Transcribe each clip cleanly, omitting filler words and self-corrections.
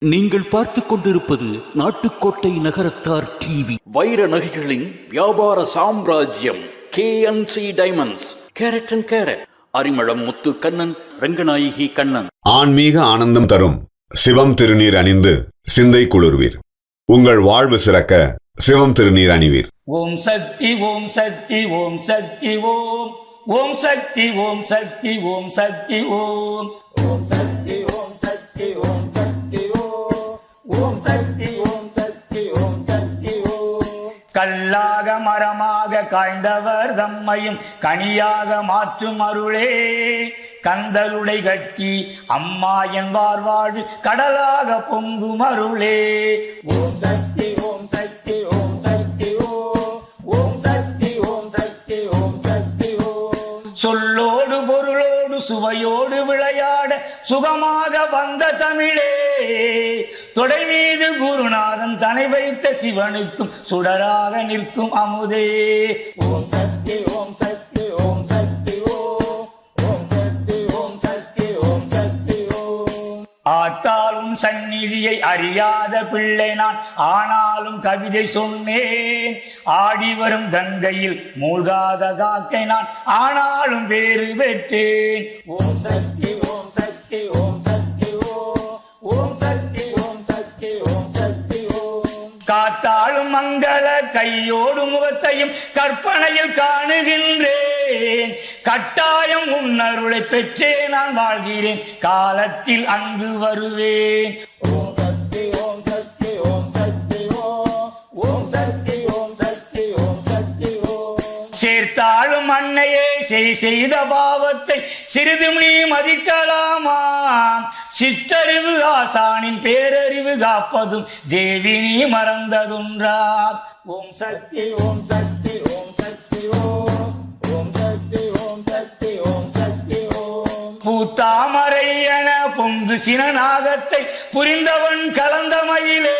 நீங்கள் பார்த்துக் கொண்டிருப்பது நாட்டுக்கோட்டை நகரத்தார் டிவி. வைர நகைகளின் வியாபார சாம்ராஜ்யம் KNC diamonds. Carat and carat. Arimalam Muthu Kannan, Ranganayaki Kannan. ஆன்மீக ஆனந்தம் தரும் சிவம் திருநீர் அணிந்து சிந்தை குளிர்வீர். உங்கள் வாழ்வு சிறக்க சிவம் திருநீர் அணிவீர். ஓம் சக்தி ஓம் சக்தி ஓம் சக்தி ஓம் ஓம் சக்தி ஓம் சக்தி ஓம் சக்தி ஓம் ஓம் சக்தி ஓம் சக்தி ஓம் சக்தி ஓம் சக்தி ஓம் சக்தி ஓம் சக்தி ஓம். கல்லாக மரமாக காய்ந்தவர் தம்மையும் கனியாக மாற்றும் அருளே, கந்தலுடை கட்டி அம்மா என்பார் வாழ்வு கடலாக பொங்கும் அருளே. ஓம் சக்தி ஓம் சக்தி ஓம் சக்தி ஓம் சக்தி ஓம் சக்தி ஓம் சக்தி ஓம். சொல்லோடு பொருளோடு சுவையோடு விளையாட சுகமாக வந்த தமிழே, தொடை மீது குருநாதன் தனை வைத்த சிவனுக்கும் சுடராக நிற்கும் அமுதே. ஓம் சக்தி ஓம் சக்தி ஓம் சக்தி ஓம் சக்தி ஓம் சக்தி ஓம் சக்தி ஓம். ஆத்தாலும் சந்நிதியை அறியாத பிள்ளை நான், ஆனாலும் கவிதை சொன்னேன். ஆடி வரும் கங்கையில் மூழ்காத காக்கை நான், ஆனாலும் வேறு பெற்றேன். ஓம் சக்தி ஓம் சக்தி ஓம் சக்தி ஓம் சக்தி ஓம் சக்தி ஓம் சக்தி ஓம். காத்தாளும் மங்கள கையோடு முகத்தையும் கற்பனையில் காணுகின்றேன். கட்டாயம் உன்னருளை பெற்றே நான் வாழ்கிறேன், காலத்தில் அங்கு வருவேன். ஓம் சக்தி ஓம் சக்தி ஓம் சக்தி ஓம் சக்தி ஓம் சக்தி ஓம் சக்தி ஓம். சேர்த்தாளும் அன்னையே செய்த பாவத்தை சிறிதும் நீ மதிக்கலாமா? சிற்றறிவு ஆசானின் பேரறிவு காப்பதும் தேவி நீ மறந்ததுன்றா? ஓம் சக்தி ஓம் சக்தி ஓம் சக்தி ஓம் சக்தி ஓம் சக்தி ஓம் சக்தி ஓம். பூத்தாமரை என பொங்கு சினநாகத்தை புரிந்தவன் கலந்த மயிலே,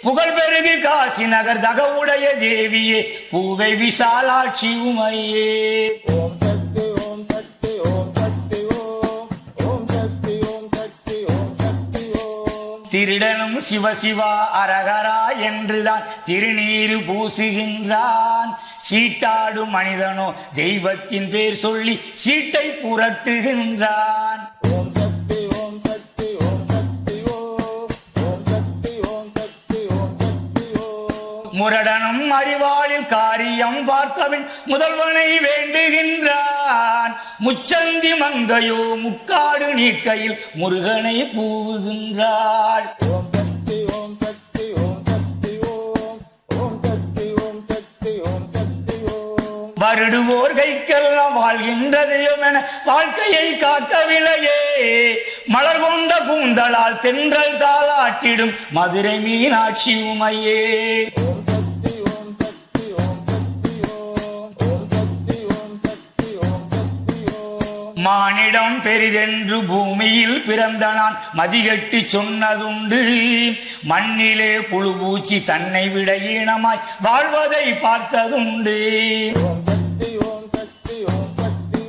புகழ் பெருகு காசி நகர் தகவுடைய தேவியே, பூவை விசாலாட்சி உமையே. ஓம் சக்தி ஓம் சக்தி ஓம் சக்தி ஓம் சக்தி ஓம் சக்தி ஓம் சக்தி ஓம். திருடனும் சிவசிவா அரகரா என்றுதான் திருநீரு பூசுகின்றான். சீட்டாடும் மனிதனோ தெய்வத்தின் பேர் சொல்லி சீட்டை புரட்டுகின்றான். ஓம் சக்தி ஓம் சக்தி ஓம் சக்தி ஓம் சக்தி ஓம் சக்தி ஓம் சக்தி ஓம். முரடனும் அறிவாளில் காரியம் பார்த்தவன் முதல்வனை வேண்டுகின்றான். முச்சந்தி மங்கையோ முக்காடு நீக்கையில் முருகனை கூவுகின்றாள். ஓம் சக்தி ஓம் சக்தி ஓம் சக்தி ஓம் சக்தி ஓம் சக்தி ஓம் சக்தி ஓம். வருடுவோர் கைக்கெல்லாம் வாழ்கின்ற தெய்வம் என வாழ்க்கையை காக்கவில்லையே, மலர் கொண்ட கூந்தலால் தென்றல் தாளாட்டிடும் மதுரை மீனாட்சி உமையே. ஓம் சக்தி ஓம் சக்தி ஓம் சக்தி ஓம் சக்தி ஓம் சக்தி ஓம் சக்தி ஓம். மானிடம் பெரிதென்று பூமியில் பிறந்த நான் மதிகட்டி சொன்னதுண்டு. மண்ணிலே புழு பூச்சி தன்னை விட ஈனமாய் வாழ்வதை பார்த்ததுண்டு. ஓம் சக்தி ஓம் சக்தி ஓம் சக்தி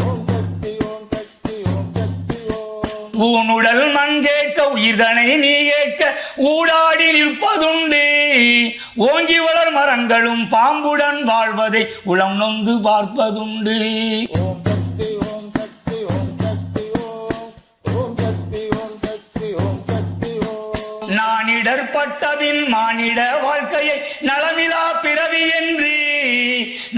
ஓம் சக்தி ஓம் சக்தி ஓம் சக்தி ஓம். ஊனுடல் மண் கேட்க உயிர்தனை நீ கேட்க ஊடாடி நிற்பதுண்டு. ஓங்கி வளர் மரங்களும் பாம்புடன் வாழ்வதை உளம் நொந்து பார்ப்பதுண்டு. ஓம் சக்தி ஓம் சக்தி ஓம் சக்தி ஓம் சக்தி ஓம் சக்தி ஓம் சக்தி ஓம். நானிடர்பட்டபின் மானிட வாழ்க்கையை நலமிலா பிறவி என்று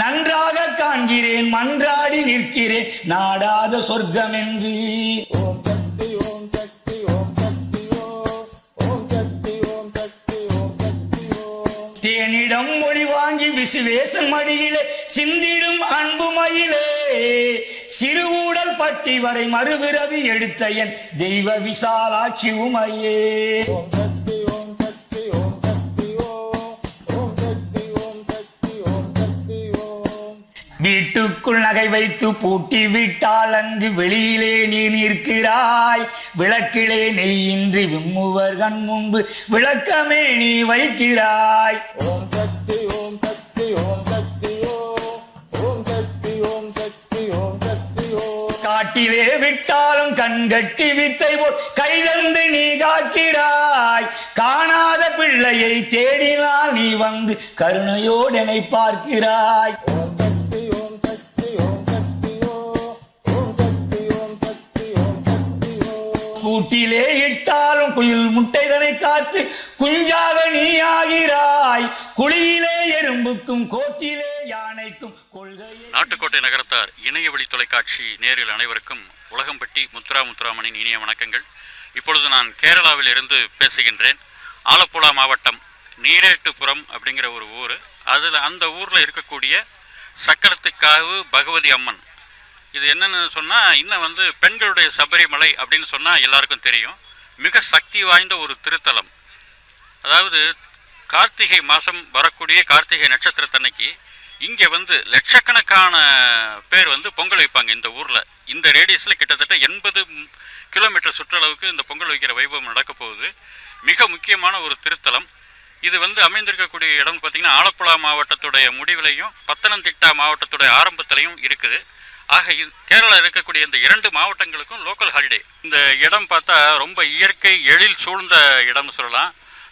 நன்றாக காண்கிறேன், மன்றாடி நிற்கிறேன் நாடாத சொர்க்கம் என்று. ஓம் சக்தி ஓம் சக்தி ஓம் சக்தி ஓம் சக்தி ஓம் சக்தி ஓம் சக்தி ஓம். தேனிடம் மொழி வாங்கி விசுவேசன் மடியிலே சிந்திடும் அன்பு மயிலே, சிறுகூடல் பட்டி வரை மறுபிறவி எடுத்த என் தெய்வ விசாலாட்சி உமையே. ஓம் சக்தி ஓம் சக்தி ஓம் சக்தி ஓம் சக்தி ஓம் சக்தி ஓம் சக்தி ஓம். வீட்டுக்குள் நகை வைத்து பூட்டி விட்டால் அங்கு வெளியிலே நீ நிற்கிறாய். விளக்கிலே நெய்யின்றி விம்முவர் கண் முன்பு விளக்கமே நீ வைக்கிறாய். ஓம் சக்தி ஓம் சக்தி ஓம் சக்தி ஓம் சக்தி ஓம் சக்தி ஓம் சக்தி ஓம். காட்டிலே விட்டாலும் கண்கட்டி வித்தை போல் கைதந்து நீ காக்கிறாய். காணாத பிள்ளையை தேடினால் நீ வந்து கருணையோடு என்னை பார்க்கிறாய். கூட்டிலே இட்டாலும் குயில் முட்டைதனை காத்து குஞ்சாக நீ ஆகிறாய். குழியிலே எறும்புக்கும் கோட்டிலே யானைக்கும் கொள்கையை. நாட்டுக்கோட்டை நகரத்தார் இணைய வழி தொலைக்காட்சி நேரில் அனைவருக்கும் உலகம்பட்டி முத்துராமனின் இனிய வணக்கங்கள். இப்பொழுது நான் கேரளாவில் இருந்து பேசுகின்றேன். ஆலப்புழா மாவட்டம் நீரேட்டுப்புறம் அப்படிங்கிற ஒரு ஊர். அந்த ஊரில் இருக்கக்கூடிய சக்கரத்துக்காவு பகவதி அம்மன். இது என்னன்னு சொன்னால், இன்னும் பெண்களுடைய சபரிமலை அப்படின்னு சொன்னால் எல்லாருக்கும் தெரியும். மிக சக்தி வாய்ந்த ஒரு திருத்தலம். அதாவது கார்த்திகை மாதம் வரக்கூடிய கார்த்திகை நட்சத்திரத்தன்னைக்கு இங்கே லட்சக்கணக்கான பேர் பொங்கல் வைப்பாங்க இந்த ஊரில். இந்த ரேடியஸில் கிட்டத்தட்ட 80 கிலோமீட்டர் சுற்றளவுக்கு இந்த பொங்கல் வைக்கிற வைபவம் நடக்க போகுது. மிக முக்கியமான ஒரு திருத்தலம். இது அமைந்திருக்கக்கூடிய இடம் பார்த்திங்கன்னா ஆலப்புழா மாவட்டத்துடைய முடிவிலையும் பத்தனந்திட்டா மாவட்டத்துடைய ஆரம்பத்திலையும் இருக்குது. ஆக கேரளா இருக்கக்கூடிய இந்த 2 மாவட்டங்களுக்கும் லோக்கல் ஹாலிடே. இந்த இடம் பார்த்தா ரொம்ப இயற்கை எழில் சூழ்ந்த இடம்னு சொல்லலாம்.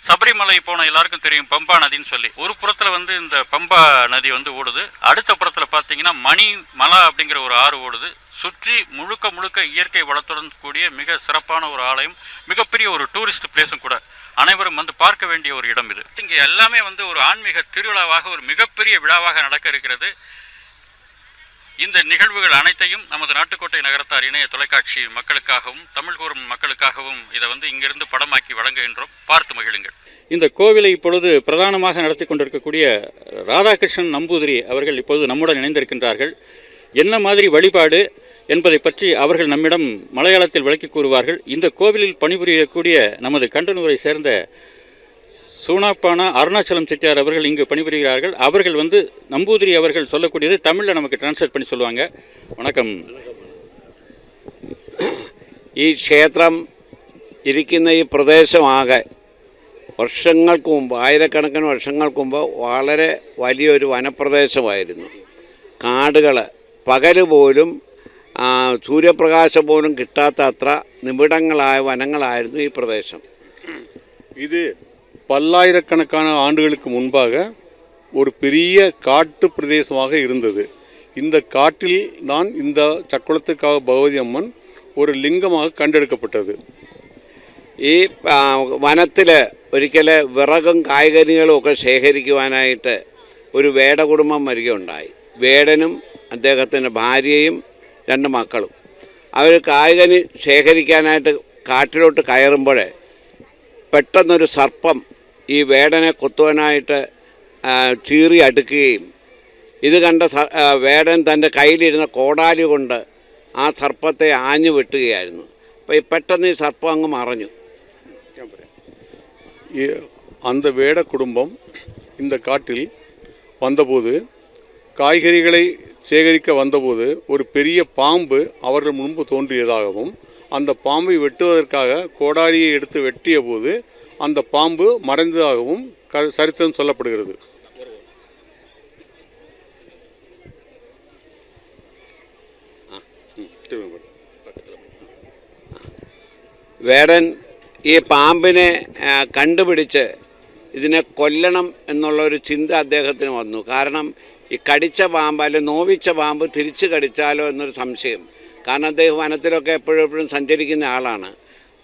சபரிமலை போன எல்லாருக்கும் தெரியும் பம்பா நதின்னு சொல்லி. ஒரு புறத்தில் இந்த பம்பா நதி ஓடுது. அடுத்த புறத்தில் பார்த்தீங்கன்னா மணி மலா அப்படிங்கிற ஒரு ஆறு ஓடுது. சுற்றி முழுக்க இயற்கை வளத்துடன் கூடிய மிக சிறப்பான ஒரு ஆலயம், மிகப்பெரிய ஒரு டூரிஸ்ட் பிளேஸும் கூட. அனைவரும் பார்க்க வேண்டிய ஒரு இடம் இது. இங்கே எல்லாமே ஒரு ஆன்மீக திருவிழாவாக, ஒரு மிகப்பெரிய விழாவாக நடக்க இருக்கிறது. இந்த நிகழ்வுகள் அனைத்தையும் நமது நாட்டுக்கோட்டை நகரத்தார் இணைய தொலைக்காட்சி மக்களுக்காகவும் தமிழ் கூறும் மக்களுக்காகவும் இதை இங்கிருந்து படமாக்கி வழங்குகின்றோம். பார்த்து மகிழுங்கள். இந்த கோவிலை இப்பொழுது பிரதானமாக நடத்தி கொண்டிருக்கக்கூடிய ராதாகிருஷ்ணன் நம்பூதிரி அவர்கள் இப்பொழுது நம்முடன் இணைந்திருக்கின்றார்கள். என்ன மாதிரி வழிபாடு என்பதை பற்றி அவர்கள் நம்மிடம் மலையாளத்தில் விளக்கி கூறுவார்கள். இந்த கோவிலில் பணிபுரியக்கூடிய நமது கண்டனூரை சேர்ந்த சூனாப்பானா அருணாச்சலம் செட்டியார் அவர்கள் இங்கு பணிபுரிகிறார்கள். அவர்கள் நம்பூதிரி அவர்கள் சொல்லக்கூடியது தமிழில் நமக்கு டிரான்ஸ்லேட் பண்ணி சொல்லுவாங்க. வணக்கம். ഈ ക്ഷേത്രം ഇരിക്കുന്ന ഈ പ്രദേശമാകെ വർഷങ്ങൾക്ക് മുമ്പ്, ആയിരക്കണക്കിന് വർഷങ്ങൾക്ക് മുമ്പ് വളരെ വലിയൊരു വനപ്രദേശമായിരുന്നു. കാടുകൾ, പകൽ പോലും സൂര്യപ്രകാശം പോലും കിട്ടാത്ത അത്ര നിബിഡങ്ങളായ വനങ്ങളായിരുന്നു ഈ പ്രദേശം. இது பல்லாயிரக்கணக்கான ஆண்டுகளுக்கு முன்பாக ஒரு பெரிய காட்டு பிரதேசமாக இருந்தது. இந்த காட்டில் தான் இந்த சக்குளத்துக்காக பகவதி அம்மன் ஒரு லிங்கமாக കണ്ടെടുക്കപ്പെട്ടത്. ഈ വനത്തിൽ ഒരിക്കൽ വിറകും കായ്കനികളും ഒക്കെ ശേഖരിക്കുവാനായിട്ട് ഒരു വേട കുടുംബം വരികയുണ്ടായി. വേടനും അദ്ദേഹത്തിൻ്റെ ഭാര്യയും 2 മക്കളും. അവർ കായ്കനി ശേഖരിക്കാനായിട്ട് കാട്ടിലോട്ട് കയറുമ്പോൾ പെട്ടെന്നൊരു സർപ്പം ഈ വേടനെ കൊത്തുവാനായിട്ട് ചീറി അടുക്കുകയും ഇത് കണ്ട വേടൻ തൻ്റെ കയ്യിലിരുന്ന കോടാലി കൊണ്ട് ആ സർപ്പത്തെ ആഞ്ഞു വെട്ടുകയായിരുന്നു. അപ്പോൾ പെട്ടെന്ന് ഈ സർപ്പം അങ്ങ് മറഞ്ഞു. அந்த வேட குடும்பம் இந்த காட்டில் வந்தபோது, காய்கறிகளை சேகரிக்க வந்தபோது ஒரு பெரிய பாம்பு அவர்கள் முன்பு தோன்றியதாகவும், அந்த பாம்பை வெட்டுவதற்காக கோடாலியை எடுத்து வெட்டிய போது அந்த பாம்பு மறைந்ததாகவும் சரித்திரம் சொல்லப்படுகிறது. വേടൻ ഈ പാമ്പിനെ കണ്ടുപിടിച്ച് ഇതിനെ കൊല്ലണം എന്നുള്ളൊരു ചിന്ത അദ്ദേഹത്തിന് വന്നു. കാരണം ഈ കടിച്ച പാമ്പ് അല്ലെങ്കിൽ നോവിച്ച പാമ്പ് തിരിച്ച് കടിച്ചാലോ എന്നൊരു സംശയം. കാരണം അദ്ദേഹം വനത്തിലൊക്കെ എപ്പോഴും സഞ്ചരിക്കുന്ന ആളാണ്.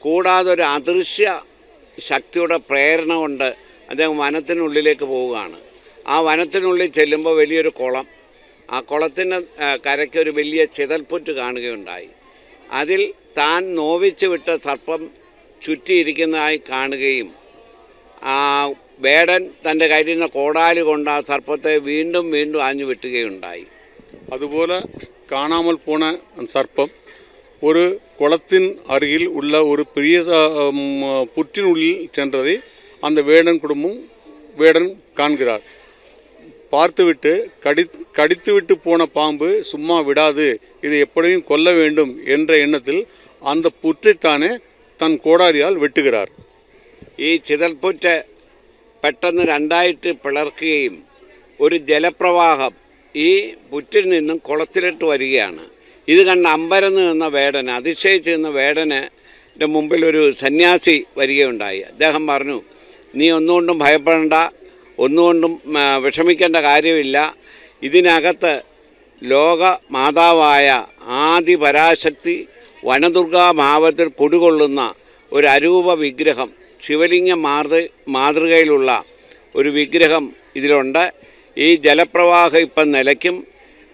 കൂടാതെ ഒരു അദൃശ്യ ശക്തിയുടെ പ്രേരണ കൊണ്ട് അദ്ദേഹം വനത്തിനുള്ളിലേക്ക് പോവുകയാണ്. ആ വനത്തിനുള്ളിൽ ചെല്ലുമ്പോൾ വലിയൊരു കുളം, ആ കുളത്തിന് കരയ്ക്ക് ഒരു വലിയ ചിതൽപ്പുറ്റ് കാണുകയുണ്ടായി. അതിൽ താൻ നോവിച്ച് വിട്ട സർപ്പം ചുറ്റിയിരിക്കുന്നതായി കാണുകയും വേടൻ തൻ്റെ കയ്യിലിരുന്ന കോടാലി കൊണ്ട് ആ സർപ്പത്തെ വീണ്ടും ആഞ്ഞു വെട്ടുകയുണ്ടായി. അതുപോലെ காணாமல் போன சர்ப்பம் ஒரு குளத்தின் அருகில் உள்ள ஒரு பெரிய புற்றினுள்ளில் சென்றதை அந்த வேடன் காண்கிறார். பார்த்துவிட்டு கடித்துவிட்டு போன பாம்பு சும்மா விடாது, இதை எப்படியும் கொல்ல வேண்டும் என்ற எண்ணத்தில் அந்த புற்றைத்தானே தன் கோடாரியால் வெட்டுகிறார். ഈ ചിതൽപ്പുറ്റ് പെട്ടെന്ന് 2ആയിട്ട് പിളർക്കുകയും ഒരു ജലപ്രവാഹം ഈ പുറ്റിൽ നിന്നും കുളത്തിലിട്ട് വരികയാണ്. ഇത് കണ്ട് അമ്പരന്ന് നിന്ന വേടന്, അതിശയിച്ച് നിന്ന വേടന് മുമ്പിൽ ഒരു സന്യാസി വരികയുണ്ടായി. അദ്ദേഹം പറഞ്ഞു, നീ ഒന്നുകൊണ്ടും ഭയപ്പെടേണ്ട, ഒന്നുകൊണ്ടും വിഷമിക്കേണ്ട കാര്യമില്ല. ഇതിനകത്ത് ലോക മാതാവായ ആദി പരാശക്തി വനദുർഗാഭാവത്തിൽ കുടികൊള്ളുന്ന ഒരു അരൂപ വിഗ്രഹം, ശിവലിംഗ മാതൃകയിലുള്ള ഒരു വിഗ്രഹം ഇതിലുണ്ട്. ഈ ജലപ്രവാഹം ഇപ്പം നിലയ്ക്കും.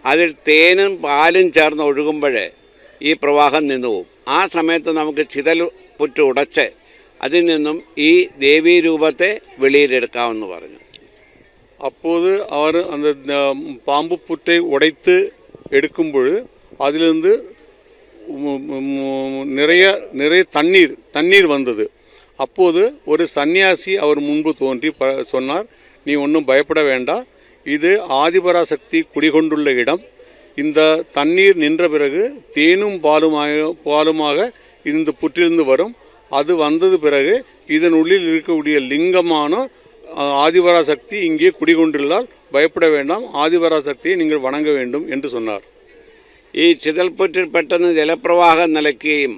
അതിൽ തേനും പാലും ചേർന്ന് ഒഴുകുമ്പോൾ ഈ പ്രവാഹം നിന്നുപോകും. ആ സമയത്ത് നമുക്ക് ചിതൽപുറ്റ് ഉടച്ച് അതിൽ നിന്നും ഈ ദേവീരൂപത്തെ വെളിയിലെടുക്കാമെന്ന് പറഞ്ഞു. அப்போது அவர் அந்த பாம்பு புற்றை உடைத்து எடுக்கும்பொழுது அதிலிருந்து நிறைய தண்ணீர் வந்தது. அப்போது ஒரு சன்னியாசி அவர் முன்பு தோன்றி சொன்னார், நீ ஒன்றும் பயப்பட வேண்டாம், இது ஆதிபராசக்தி குடிகொண்டுள்ள இடம். இந்த தண்ணீர் நின்ற பிறகு தேனும் பாலுமாக இந்த புற்றிலிருந்து வரும். அது வந்தது பிறகு இதன் உள்ளில் இருக்கக்கூடிய லிங்கமான ஆதிபராசக்தி இங்கே குடிகொண்டுள்ளால் பயப்பட வேண்டாம், ஆதிபராசக்தியை நீங்கள் வணங்க வேண்டும் என்று சொன்னார். ഈ ചിതൽപുറ്റിൽ പെട്ടെന്ന് ജലപ്രവാഹം നിലയ്ക്കുകയും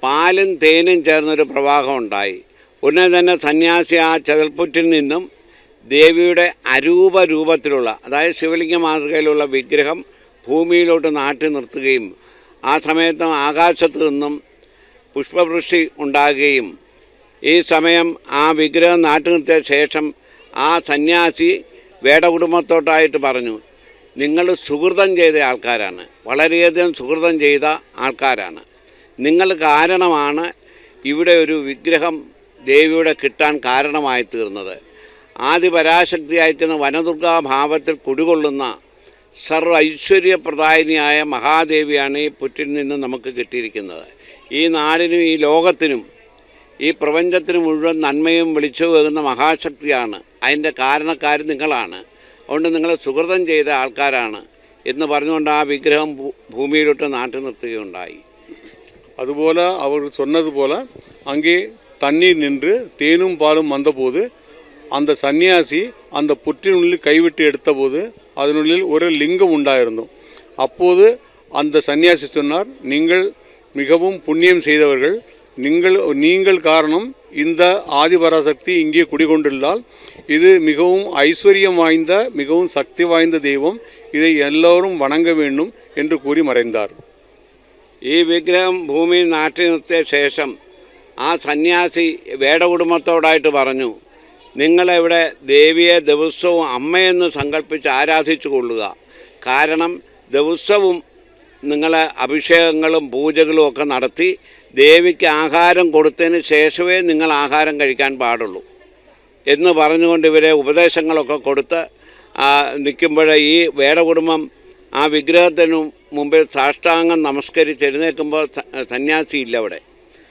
പാലും തേനും ചേർന്നൊരു പ്രവാഹം ഉണ്ടായി. ഉടനെ തന്നെ സന്യാസി ആ ചിതൽപുറ്റിൽ നിന്നും ദേവിയുടെ അരൂപ രൂപത്തിലുള്ള, അതായത് ശിവലിംഗ മാതൃകയിലുള്ള വിഗ്രഹം ഭൂമിയിലോട്ട് നാട്ടി നിർത്തുകയും ആ സമയത്ത് ആകാശത്ത് നിന്നും പുഷ്പവൃഷ്ടി ഉണ്ടാകുകയും ഈ സമയം ആ വിഗ്രഹം നാട്ടി നിർത്തിയ ശേഷം ആ സന്യാസി വേടകുടുംബത്തോട്ടായിട്ട് പറഞ്ഞു, നിങ്ങൾ സുഹൃതം ചെയ്ത ആൾക്കാരാണ്, വളരെയധികം സുഹൃതം ചെയ്ത ആൾക്കാരാണ്. നിങ്ങൾ കാരണമാണ് ഇവിടെ ഒരു വിഗ്രഹം ദേവിയുടെ കിട്ടാൻ കാരണമായി തീർന്നത്. ആദിപരാശക്തിയായിരിക്കുന്ന വനദുർഗാഭാവത്തിൽ കുടികൊള്ളുന്ന സർവ്വ ഐശ്വര്യപ്രദായിനിയായ മഹാദേവിയാണ് ഈ പുറ്റിൽ നിന്ന് നമുക്ക് കിട്ടിയിരിക്കുന്നത്. ഈ നാടിനും ഈ ലോകത്തിനും ഈ പ്രപഞ്ചത്തിന് മുഴുവൻ നന്മയും വിളിച്ചു പോകുന്ന മഹാശക്തിയാണ്. അതിൻ്റെ കാരണക്കാർ നിങ്ങളാണ്. അതുകൊണ്ട് നിങ്ങൾ സുഹൃതം ചെയ്ത ആൾക്കാരാണ് എന്ന് പറഞ്ഞുകൊണ്ട് ആ വിഗ്രഹം ഭൂമിയിലോട്ട് നാട്ടി നിർത്തുകയുണ്ടായി. അതുപോലെ അവർ சொன்னது போல அங்கே தண்ணீர் நின்று தேனும் பாலும் வந்தபோது அந்த சன்னியாசி அந்த புற்றினுள்ளில் கைவிட்டு எடுத்தபோது அதனுள்ளில் ஒரு லிங்கம் உண்டாயிருந்தோம். அப்போது அந்த சன்னியாசி சொன்னார், நீங்கள் மிகவும் புண்ணியம் செய்தவர்கள், நீங்கள் காரணம் இந்த ஆதிபராசக்தி இங்கே குடிகொண்டுள்ளால் இது மிகவும் ஐஸ்வர்யம் வாய்ந்த, மிகவும் சக்தி வாய்ந்த தெய்வம், இதை எல்லோரும் வணங்க வேண்டும் என்று கூறி மறைந்தார். ഈ വിഗ്രഹം ഭൂമിയിൽ നാട്ടി നിർത്തിയ ശേഷം ആ സന്യാസി വേടകുടുംബത്തോടായിട്ട് പറഞ്ഞു, നിങ്ങളിവിടെ ദേവിയെ ദിവസവും അമ്മയെന്ന് സങ്കല്പിച്ച് ആരാധിച്ചു കൊള്ളുക. കാരണം ദിവസവും നിങ്ങൾ അഭിഷേകങ്ങളും പൂജകളും ഒക്കെ നടത്തി ദേവിക്ക് ആഹാരം കൊടുത്തതിന് ശേഷമേ നിങ്ങൾ ആഹാരം കഴിക്കാൻ പാടുള്ളൂ എന്ന് പറഞ്ഞുകൊണ്ട് ഇവരെ ഉപദേശങ്ങളൊക്കെ കൊടുത്ത് നിൽക്കുമ്പോൾ ഈ വേടകുടുംബം ആ വിഗ്രഹത്തിന് മുമ്പിൽ സാഷ്ടാംഗം നമസ്കരിച്ച് എഴുന്നേൽക്കുമ്പോൾ സന്യാസി ഇല്ല അവിടെ.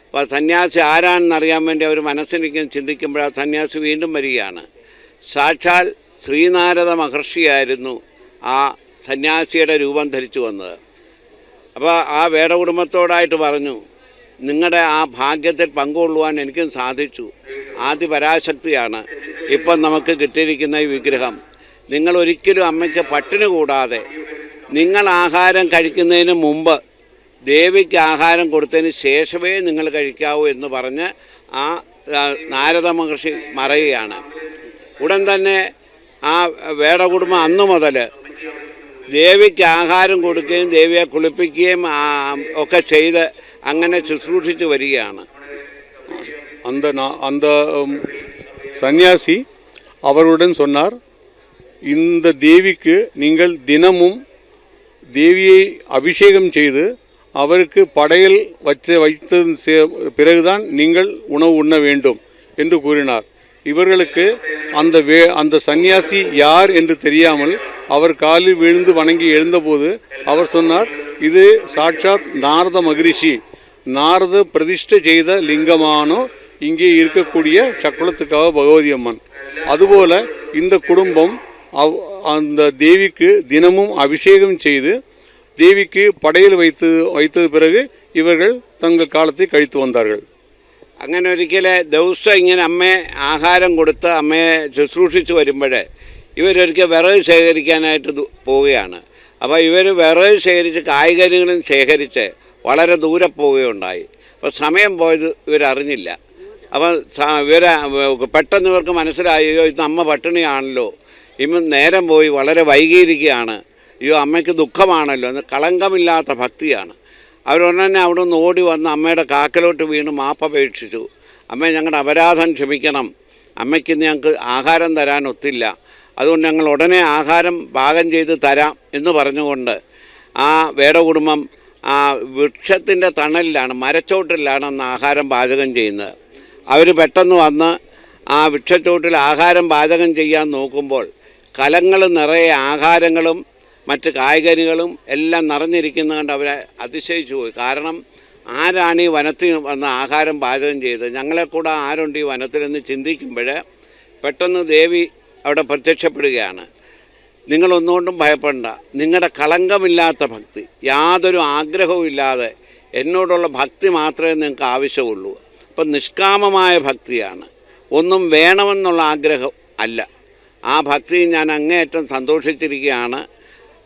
അപ്പോൾ സന്യാസി ആരാണെന്നറിയാൻ വേണ്ടി അവർ മനസ്സിലിരിക്കും ചിന്തിക്കുമ്പോൾ ആ സന്യാസി വീണ്ടും വരികയാണ്. സാക്ഷാൽ ശ്രീനാരദ മഹർഷിയായിരുന്നു ആ സന്യാസിയുടെ രൂപം ധരിച്ചു വന്നത്. അപ്പോൾ ആ വേടകുടുംബത്തോടായിട്ട് പറഞ്ഞു, നിങ്ങളുടെ ആ ഭാഗ്യത്തിൽ പങ്കുകൊള്ളുവാൻ എനിക്കും സാധിച്ചു. ആദിപരാശക്തിയാണ് ഇപ്പം നമുക്ക് കിട്ടിയിരിക്കുന്ന ഈ വിഗ്രഹം. നിങ്ങളൊരിക്കലും അമ്മയ്ക്ക് പട്ടിണി കൂടാതെ നിങ്ങൾ ആഹാരം കഴിക്കുന്നതിന് മുമ്പ് ദേവിക്ക് ആഹാരം കൊടുത്തതിന് ശേഷമേ നിങ്ങൾ കഴിക്കാവൂ എന്ന് പറഞ്ഞ് ആ നാരദ മഹർഷി മറയുകയാണ്. ഉടൻ തന്നെ ആ വേടകുടുംബം അന്നു മുതൽ ദേവിക്ക് ആഹാരം കൊടുക്കുകയും ദേവിയെ കുളിപ്പിക്കുകയും ഒക്കെ ചെയ്ത് അങ്ങനെ ശുശ്രൂഷിച്ച് വരികയാണ്. அந்த சன்னியாசி அவருடன் சொன்னார், இந்த தேவிக்கு நீங்கள் தினமும் தேவியை அபிஷேகம் செய்து அவருக்கு படையல் வைத்தது பிறகுதான் நீங்கள் உணவு உண்ண வேண்டும் என்று கூறினார். இவர்களுக்கு அந்த சன்னியாசி யார் என்று தெரியாமல் அவர் காலில் விழுந்து வணங்கி எழுந்தபோது அவர் சொன்னார், இது சாட்சாத் நாரத மகரிஷி, நாரத பிரதிஷ்டை செய்த லிங்கமானோ இங்கே இருக்கக்கூடிய சக்குளத்துக்காக பகவதி அம்மன். அதுபோல இந்த குடும்பம் அந்த தேவிக்கு தினமும் அபிஷேகம் செய்து தேவிக்கு படையல் வைத்தது பிறகு ഇവர்கள் തങ്ങൾ കാലത്തെ കഴിച്ചു വന്നാர்கள். അങ്ങനെ ഒരിക്കൽ ദിവസം ഇങ്ങനെ അമ്മയെ ആഹാരം കൊടുത്ത് അമ്മയെ ശുശ്രൂഷിച്ച് വരുമ്പോൾ ഇവരൊരിക്കൽ വിറക് ശേഖരിക്കാനായിട്ട് പോവുകയാണ്. അപ്പോൾ ഇവർ വിറക് ശേഖരിച്ച് കായ്കനികളും ശേഖരിച്ച് വളരെ ദൂരെ പോവുകയുണ്ടായി. അപ്പോൾ സമയം പോയത് ഇവരറിഞ്ഞില്ല. അപ്പോൾ പെട്ടെന്ന് ഇവർക്ക് മനസ്സിലായോ ഇന്ന് അമ്മ പട്ടിണിയാണല്ലോ, ഇന്ന് നേരം പോയി വളരെ വൈകിയിരിക്കുകയാണ്, അയ്യോ അമ്മയ്ക്ക് ദുഃഖമാണല്ലോ എന്ന് കളങ്കമില്ലാത്ത ഭക്തിയാണ്. അവരുടനെ അവിടെ നിന്ന് ഓടി വന്ന് അമ്മയുടെ കാക്കലോട്ട് വീണ് മാപ്പപേക്ഷിച്ചു. അമ്മ ഞങ്ങളുടെ അപരാധം ക്ഷമിക്കണം, അമ്മയ്ക്ക് ഞങ്ങൾക്ക് ആഹാരം തരാൻ ഒത്തില്ല, അതുകൊണ്ട് ഞങ്ങൾ ഉടനെ ആഹാരം പാകം ചെയ്ത് തരാം എന്ന് പറഞ്ഞുകൊണ്ട് ആ വേടകുടുംബം ആ വൃക്ഷത്തിൻ്റെ തണലിലാണ്, മരച്ചോട്ടിലാണ് അന്ന് ആഹാരം പാചകം ചെയ്യുന്നത്. അവർ പെട്ടെന്ന് വന്ന് ആ വൃക്ഷച്ചോട്ടിൽ ആഹാരം പാചകം ചെയ്യാൻ നോക്കുമ്പോൾ കലങ്ങൾ നിറയെ ആഹാരങ്ങളും മറ്റ് കായ്കനികളും എല്ലാം നിറഞ്ഞിരിക്കുന്നത് കണ്ട് അവരെ അതിശയിച്ചു പോയി. കാരണം ആരാണ് ഈ വനത്തിൽ വന്ന് ആഹാരം പാചകം ചെയ്തത്, ഞങ്ങളെ കൂടെ ആരുണ്ട് ഈ വനത്തിലെന്ന് ചിന്തിക്കുമ്പോൾ പെട്ടെന്ന് ദേവി അവിടെ പ്രത്യക്ഷപ്പെടുകയാണ്. നിങ്ങളൊന്നുകൊണ്ടും ഭയപ്പെടണ്ട, നിങ്ങളുടെ കളങ്കമില്ലാത്ത ഭക്തി, യാതൊരു ആഗ്രഹവും ഇല്ലാതെ എന്നോടുള്ള ഭക്തി മാത്രമേ നിങ്ങൾക്ക് ആവശ്യമുള്ളൂ. അപ്പം നിഷ്കാമമായ ഭക്തിയാണ്, ഒന്നും വേണമെന്നുള്ള ആഗ്രഹം അല്ല. ആ ഭക്തി ഞാൻ അങ്ങേയറ്റം സന്തോഷിച്ചിരിക്കുകയാണ്.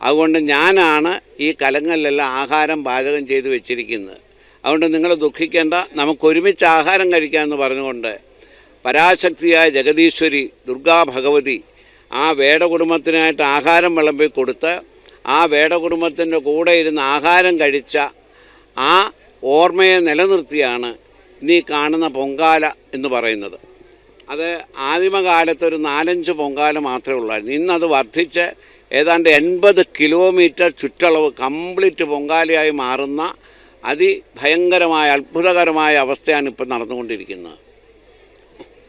അതുകൊണ്ട് ഞാനാണ് ഈ കലങ്ങളിലെല്ലാം ആഹാരം പാചകം ചെയ്ത് വെച്ചിരിക്കുന്നത്. അതുകൊണ്ട് നിങ്ങൾ ദുഃഖിക്കേണ്ട, നമുക്കൊരുമിച്ച് ആഹാരം കഴിക്കാമെന്ന് പറഞ്ഞുകൊണ്ട് പരാശക്തിയായ ജഗദീശ്വരി ദുർഗാ ഭഗവതി ആ വേടകുടുംബത്തിനായിട്ട് ആഹാരം വിളമ്പി കൊടുത്ത് ആ വേടകുടുംബത്തിൻ്റെ കൂടെ ഇരുന്ന് ആഹാരം കഴിച്ച ആ ഓർമ്മയെ നിലനിർത്തിയാണ് ഇന്നീ കാണുന്ന പൊങ്കാല എന്ന് പറയുന്നത്. അത് ആദിമകാലത്തൊരു 4-5 പൊങ്കാല മാത്രമേ ഉള്ളായിരുന്നു. ഇന്നത് വർദ്ധിച്ച് ഏതാണ്ട് 80 കിലോമീറ്റർ ചുറ്റളവ് കംപ്ലീറ്റ് പൊങ്കാലയായി മാറുന്ന അതിഭയങ്കരമായ അത്ഭുതകരമായ അവസ്ഥയാണ് ഇപ്പം നടന്നുകൊണ്ടിരിക്കുന്നത്.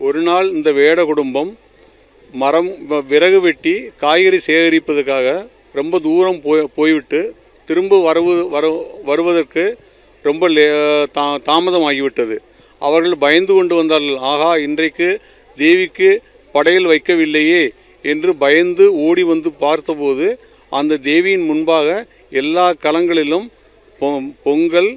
ஒரு நாள் இந்த வேட குடும்பம் விறகு வெட்டி காய்கறி சேகரிப்பதற்காக ரொம்ப தூரம் போய்விட்டு திரும்ப வருவதற்கு ரொம்ப தாமதமாகிவிட்டது. அவர்கள் பயந்து கொண்டு வந்தார்கள். ஆகா, இன்றைக்கு தேவிக்கு படையல் வைக்கவில்லையே என்று பயந்து ஓடி வந்து பார்த்தபோது அந்த தேவியின் முன்பாக எல்லா களங்களிலும் பொங்கல்,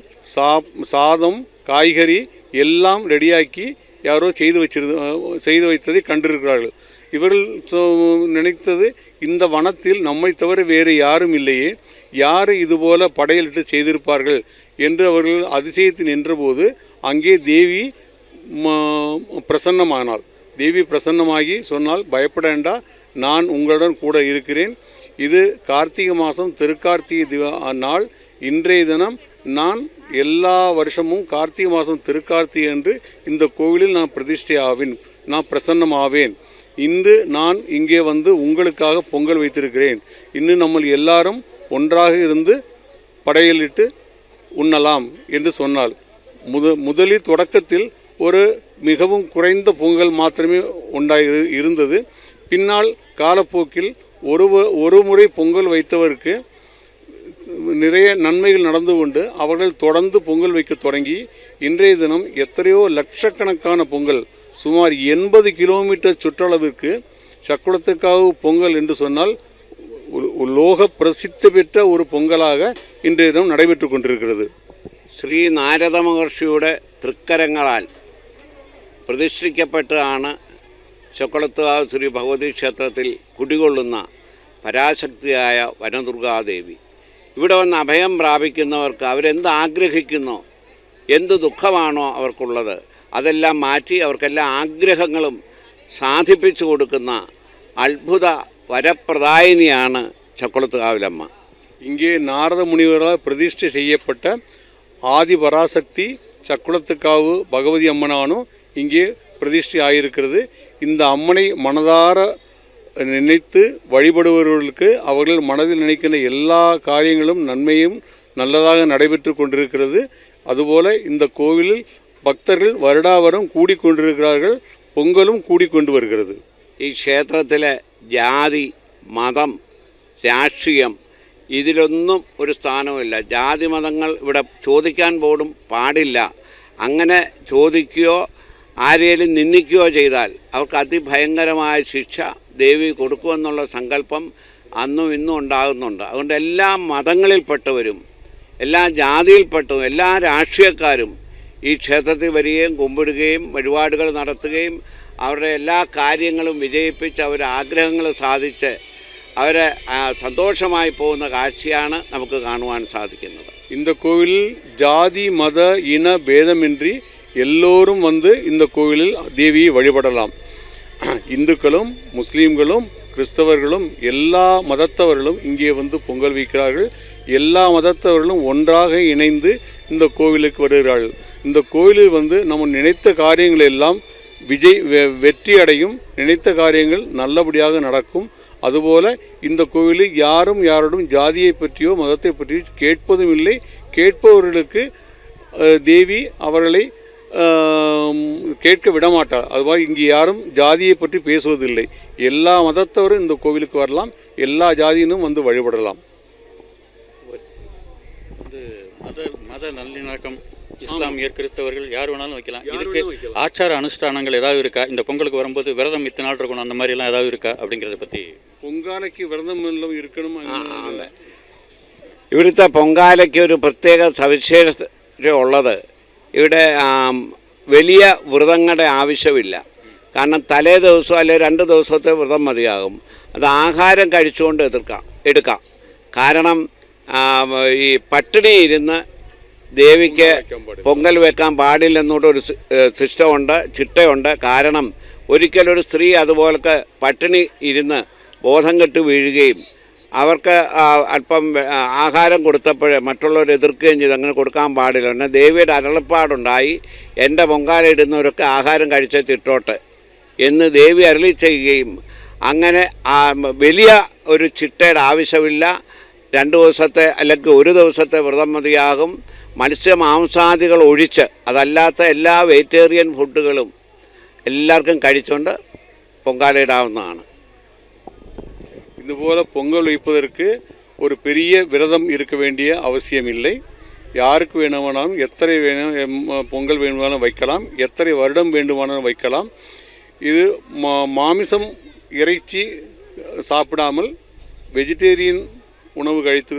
சாதம், காய்கறி எல்லாம் ரெடியாக்கி யாரோ செய்து வைத்ததை கண்டிருக்கிறார்கள். இவர்கள் நினைத்தது, இந்த வனத்தில் நம்மை தவிர வேறு யாரும் இல்லையே, யார் இதுபோல படையலிட்டு செய்திருப்பார்கள் என்று அவர்கள் அதிசயித்து நின்றபோது அங்கே தேவி பிரசன்னமானாள். தேவி பிரசன்னமாகி சொன்னால், பயப்பட வேண்டாம், நான் உங்களுடன் கூட இருக்கிறேன். இது கார்த்திகை மாதம் திருக்கார்த்திகை நாள். இன்றைய தினம் நான் எல்லா வருஷமும் கார்த்திகை மாதம் திருக்கார்த்திகை என்று இந்த கோவிலில் நான் பிரதிஷ்டை ஆவேன், நான் பிரசன்னமாவேன். இன்று நான் இங்கே வந்து உங்களுக்காக பொங்கல் வைத்திருக்கிறேன். இன்னும் நம்ம எல்லாரும் ஒன்றாக இருந்து படையலிட்டு உண்ணலாம் என்று சொன்னாள். முதலில் தொடக்கத்தில் ஒரு மிகவும் குறைந்த பொங்கல் மாத்திரமே இருந்தது. பின்னால் காலப்போக்கில் ஒரு முறை பொங்கல் வைத்தவருக்கு நிறைய நன்மைகள் நடந்து கொண்டு அவர்கள் தொடர்ந்து பொங்கல் வைக்க தொடங்கி இன்றைய தினம் எத்தனையோ லட்சக்கணக்கான பொங்கல், சுமார் 80 கிலோமீட்டர் சுற்றளவிற்கு சக்குளத்துக்காக பொங்கல் என்று சொன்னால் லோக பிரசித்தி பெற்ற ஒரு பொங்கலாக இன்றைய தினம் நடைபெற்று கொண்டிருக்கிறது. ശ്രീ നാരദ മഹർഷിയുടെ തൃക്കരങ്ങളാൽ പ്രതിഷ്ഠിക്കപ്പെട്ടാണ് ചക്കുളത്തുകാവ് ശ്രീ ഭഗവതി ക്ഷേത്രത്തിൽ കുടികൊള്ളുന്ന പരാശക്തിയായ വനദുർഗാദേവി. ഇവിടെ വന്ന് അഭയം പ്രാപിക്കുന്നവർക്ക് അവരെന്ത് ആഗ്രഹിക്കുന്നോ, എന്ത് ദുഃഖമാണോ അവർക്കുള്ളത്, അതെല്ലാം മാറ്റി അവർക്കെല്ലാ ആഗ്രഹങ്ങളും സാധിപ്പിച്ചു കൊടുക്കുന്ന അത്ഭുത വരപ്രദായിനിയാണ് ചക്കുളത്തുകാവിലമ്മ. இங்கே நாரத முனிவரால் பிரதிஷ்டை செய்யப்பட்ட ஆதி பராசக்தி சக்குளத்துக்காவு பகவதி அம்மனானும் இங்கே பிரதிஷ்டை ஆகியிருக்கிறது. இந்த அம்மனை மனதார நினைத்து வழிபடுபவர்களுக்கு அவர்கள் மனதில் நினைக்கின்ற எல்லா காரியங்களும் நன்மையும் நல்லதாக நடைபெற்று கொண்டிருக்கிறது. அதுபோல இந்த கோவிலில் பக்தர்கள் வருடாவரம் கூடிக்கொண்டிருக்கிறார்கள், பொங்கலும் கூடிக்கொண்டு வருகிறது. ഈ ക്ഷേത്രത്തിലെ ജാതി, മതം, രാഷ്ട്രീയം ഇതിലൊന്നും ഒരു സ്ഥാനവുമില്ല. ജാതി മതങ്ങൾ ഇവിടെ ചോദിക്കാൻ പോലും പാടില്ല. അങ്ങനെ ചോദിക്കുകയോ ആരെയും നിന്ദിക്കുകയോ ചെയ്താൽ അവർക്ക് അതിഭയങ്കരമായ ശിക്ഷ ദേവി കൊടുക്കുമെന്നുള്ള സങ്കല്പം അന്നും ഇന്നും ഉണ്ടാകുന്നുണ്ട്. അതുകൊണ്ട് എല്ലാ മതങ്ങളിൽപ്പെട്ടവരും എല്ലാ ജാതിയിൽപ്പെട്ടവരും എല്ലാ രാഷ്ട്രീയക്കാരും ഈ ക്ഷേത്രത്തിൽ വരികയും കുമ്പിടുകയും വഴിപാടുകൾ നടത്തുകയും അവരുടെ എല്ലാ കാര്യങ്ങളും വിജയിപ്പിച്ച് അവരുടെ ആഗ്രഹങ്ങൾ സാധിച്ച് അവരെ സന്തോഷമായി പോകുന്ന കാഴ്ചയാണ് നമുക്ക് കാണുവാൻ സാധിക്കുന്നത്. இந்த கோவிலில் ஜாதி மத இன பேதமின்றி எல்லோரும் வந்து இந்த கோவிலில் தேவியை வழிபடலாம். இந்துக்களும் முஸ்லீம்களும் கிறிஸ்தவர்களும் எல்லா மதத்தவர்களும் இங்கே வந்து பொங்கல் வைக்கிறார்கள். எல்லா மதத்தவர்களும் ஒன்றாக இணைந்து இந்த கோவிலுக்கு வருகிறார்கள். இந்த கோவிலில் வந்து நம்ம நினைத்த காரியங்கள் எல்லாம் வெற்றி அடையும், நினைத்த காரியங்கள் நல்லபடியாக நடக்கும். அதுபோல இந்த கோவிலில் யாரும் யாரோடும் ஜாதியை பற்றியோ மதத்தை பற்றியோ கேட்பதும் இல்லை. கேட்பவர்களுக்கு தேவி அவர்களை கேட்க விடமாட்டார். அதுபோல் இங்கே யாரும் ஜாதியை பற்றி பேசுவதில்லை. எல்லா மதத்தவரும் இந்த கோவிலுக்கு வரலாம், எல்லா ஜாதியினும் வந்து வழிபடலாம். மத நல்லிணக்கம் இஸ்லாமியர் கிறிஸ்தவர்கள் யார் வேணாலும் வைக்கலாம். இதுக்கு ஆச்சார அனுஷ்டானங்கள் ஏதாவது இருக்கா? இந்த பொங்கலுக்கு வரும்போது விரதம் இத்தனை நாள் இருக்கணும் அந்த மாதிரி எல்லாம் ஏதாவது இருக்கா அப்படிங்கிறத பற்றி? പൊങ്കാലയ്ക്ക് വ്രതം എല്ലാം ഇരിക്കണം. ഇവിടുത്തെ പൊങ്കാലയ്ക്ക് ഒരു പ്രത്യേക സവിശേഷത ഉള്ളത്, ഇവിടെ വലിയ വ്രതങ്ങളുടെ ആവശ്യമില്ല. കാരണം തലേ ദിവസം അല്ലെങ്കിൽ 2 ദിവസത്തെ വ്രതം മതിയാകും. അത് ആഹാരം കഴിച്ചുകൊണ്ട് എടുക്കാം. കാരണം ഈ പട്ടിണി ഇരുന്ന് ദേവിക്ക് പൊങ്കൽ വെക്കാൻ പാടില്ലെന്നൂടെ സിസ്റ്റമുണ്ട്, ചിട്ടയുണ്ട്. കാരണം ഒരിക്കലൊരു സ്ത്രീ അതുപോലൊക്കെ പട്ടിണി ഇരുന്ന് ബോധം കെട്ട് വീഴുകയും അവർക്ക് അല്പം ആഹാരം കൊടുത്തപ്പോൾ മറ്റുള്ളവർ എതിർക്കുകയും ചെയ്ത് അങ്ങനെ കൊടുക്കാൻ പാടില്ല. എന്നാൽ ദേവിയുടെ അരുളപ്പാടുണ്ടായി, എൻ്റെ പൊങ്കാല ഇടുന്നവരൊക്കെ ആഹാരം കഴിച്ച ചിട്ടോട്ട് എന്ന് ദേവി അരുളി ചെയ്യുകയും അങ്ങനെ വലിയ ഒരു ചിട്ടയുടെ ആവശ്യമില്ല. 2 ദിവസത്തെ അല്ലെങ്കിൽ 1 ദിവസത്തെ വ്രതം മതിയാകും. മത്സ്യമാംസാദികൾ ഒഴിച്ച് അതല്ലാത്ത എല്ലാ വെജിറ്റേറിയൻ ഫുഡുകളും എല്ലാവർക്കും കഴിച്ചുകൊണ്ട് പൊങ്കാലയിടാവുന്നതാണ്. இதுபோல் பொங்கல் வைப்பதற்கு ஒரு பெரிய விரதம் இருக்க வேண்டிய அவசியம் இல்லை. யாருக்கு வேணுமானாலும் எத்தனை பொங்கல் வேணுமானாலும் வைக்கலாம், எத்தனை வருடம் வேண்டுமானாலும் வைக்கலாம். இது மாமிசம் இறைச்சி சாப்பிடாமல் வெஜிடேரியன் உணவு கழித்து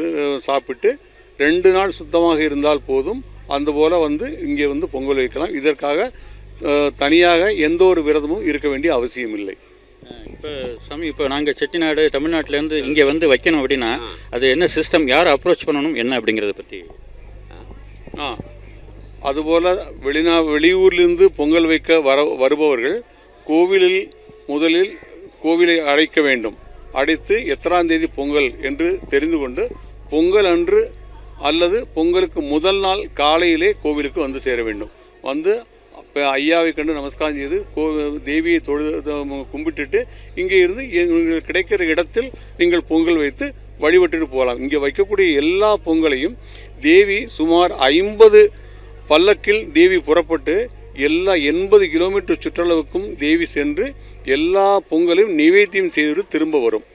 சாப்பிட்டு 2 நாள் சுத்தமாக இருந்தால் போதும். அதுபோல் வந்து இங்கே வந்து பொங்கல் வைக்கலாம். இதற்காக தனியாக எந்த ஒரு விரதமும் இருக்க வேண்டிய அவசியம் இல்லை. இப்போ சாமி, இப்போ நாங்கள் செட்டிநாடு தமிழ்நாட்டிலேருந்து இங்கே வந்து வைக்கணும் அப்படின்னா அது என்ன சிஸ்டம், யாரை அப்ரோச் பண்ணணும் என்ன அப்படிங்கிறத பற்றி? அதுபோல் வெளியூர்லேருந்து பொங்கல் வைக்க வருபவர்கள் கோவிலில் முதலில் கோவிலை அழைக்க வேண்டும். அழைத்து எத்தனாம் தேதி பொங்கல் என்று தெரிந்து கொண்டு பொங்கல் அன்று அல்லது பொங்கலுக்கு முதல் நாள் காலையிலே கோவிலுக்கு வந்து சேர வேண்டும். வந்து இப்போ ஐயாவை கண்டு நமஸ்காரம் செய்து தேவியை கும்பிட்டுட்டு இங்கே இருந்து உங்களுக்கு கிடைக்கிற இடத்தில் நீங்கள் பொங்கல் வைத்து வழிபட்டுட்டு போகலாம். இங்கே வைக்கக்கூடிய எல்லா பொங்கலையும் தேவி சுமார் 50 பல்லக்கில் தேவி புறப்பட்டு எல்லா 80 கிலோமீட்டர் சுற்றளவுக்கும் தேவி சென்று எல்லா பொங்கலையும் நிவேத்தியம் செய்து திரும்ப வரும்.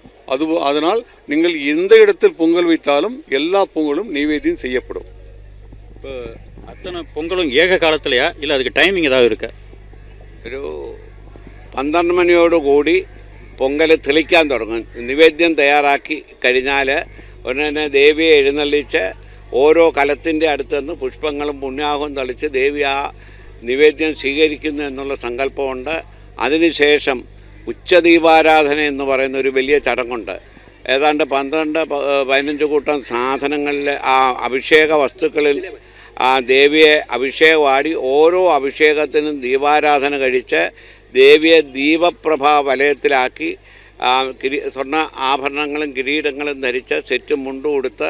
அதனால் நீங்கள் எந்த இடத்தில் பொங்கல் வைத்தாலும் எல்லா பொங்கலும் நிவேத்தியம் செய்யப்படும். இப்போ அத்தனை பொங்கலும் ஏக காலத்திலையா இல்லை அதுக்கு டைமிங் ஏதாவது இருக்கா? ഒരു 12 മണിയോടുകൂടി പൊങ്കൽ തെളിക്കാൻ തുടങ്ങും. നിവേദ്യം തയ്യാറാക്കി കഴിഞ്ഞാൽ ഉടനെ ദേവിയെ എഴുന്നള്ളിച്ച് ഓരോ കലത്തിൻ്റെ അടുത്ത് നിന്ന് പുഷ്പങ്ങളും പുണ്യാഹവും തളിച്ച് ദേവി ആ നിവേദ്യം സ്വീകരിക്കുന്നു എന്നുള്ള സങ്കല്പമുണ്ട്. അതിനുശേഷം ഉച്ചദീപാരാധന എന്ന് പറയുന്ന ഒരു വലിയ ചടങ്ങുണ്ട്. ഏതാണ്ട് 12-15 കൂട്ടം സാധനങ്ങളിൽ ആ അഭിഷേക വസ്തുക്കളിൽ ആ ദേവിയെ അഭിഷേകമാടി ഓരോ അഭിഷേകത്തിനും ദീപാരാധന കഴിച്ച് ദേവിയെ ദീപപ്രഭാ വലയത്തിലാക്കി സ്വർണ്ണ ആഭരണങ്ങളും കിരീടങ്ങളും ധരിച്ച് സെറ്റും മുണ്ടും കൊടുത്ത്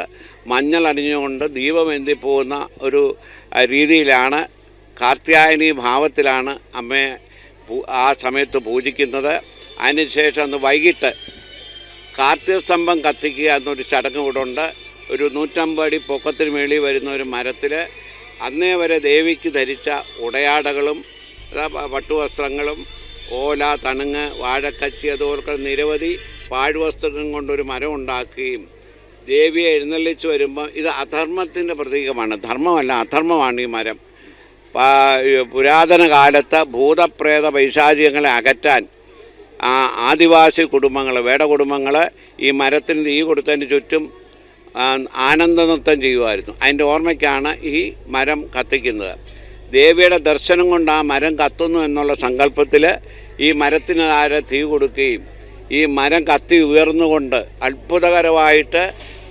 മഞ്ഞൾ അണിഞ്ഞുകൊണ്ട് ദീപം എന്തിപ്പോകുന്ന ഒരു രീതിയിലാണ്, കാർത്യായനി ഭാവത്തിലാണ് അമ്മയെ ആ സമയത്ത് പൂജിക്കുന്നത്. അതിനുശേഷം അന്ന് വൈകിട്ട് കാർത്തികസ്തംഭം കത്തിക്കുക എന്നൊരു ചടങ്ങ് ഇവിടെ ഉണ്ട്. ഒരു 150 അടി പൊക്കത്തിന് മേളിൽ വരുന്ന ഒരു മരത്തിൽ അന്നേ വരെ ദേവിക്ക് ധരിച്ച ഉടയാടകളും പട്ടുവസ്ത്രങ്ങളും ഓല, തണുങ്ങ്, വാഴക്കച്ചി അതുപോലെ നിരവധി പാഴ്വസ്തുക്കളും കൊണ്ടൊരു മരം ഉണ്ടാക്കുകയും ദേവിയെ എഴുന്നള്ളിച്ച് വരുമ്പോൾ ഇത് അധർമ്മത്തിൻ്റെ പ്രതീകമാണ്. ധർമ്മമല്ല, അധർമ്മമാണ് ഈ മരം. പുരാതന കാലത്ത് ഭൂതപ്രേത പൈശാചികങ്ങളെ അകറ്റാൻ ആദിവാസി കുടുംബങ്ങൾ, വേടകുടുംബങ്ങൾ ഈ മരത്തിന് തീ കൊടുത്തതിന് ചുറ്റും ആനന്ദനൃത്തം ചെയ്യുമായിരുന്നു. അതിൻ്റെ ഓർമ്മയ്ക്കാണ് ഈ മരം കത്തിക്കുന്നത്. ദേവിയുടെ ദർശനം കൊണ്ട് ആ മരം കത്തുന്നു എന്നുള്ള സങ്കല്പത്തിൽ ഈ മരത്തിന് താഴെ തീ കൊടുക്കുകയും ഈ മരം കത്തി ഉയർന്നുകൊണ്ട് അത്ഭുതകരമായിട്ട്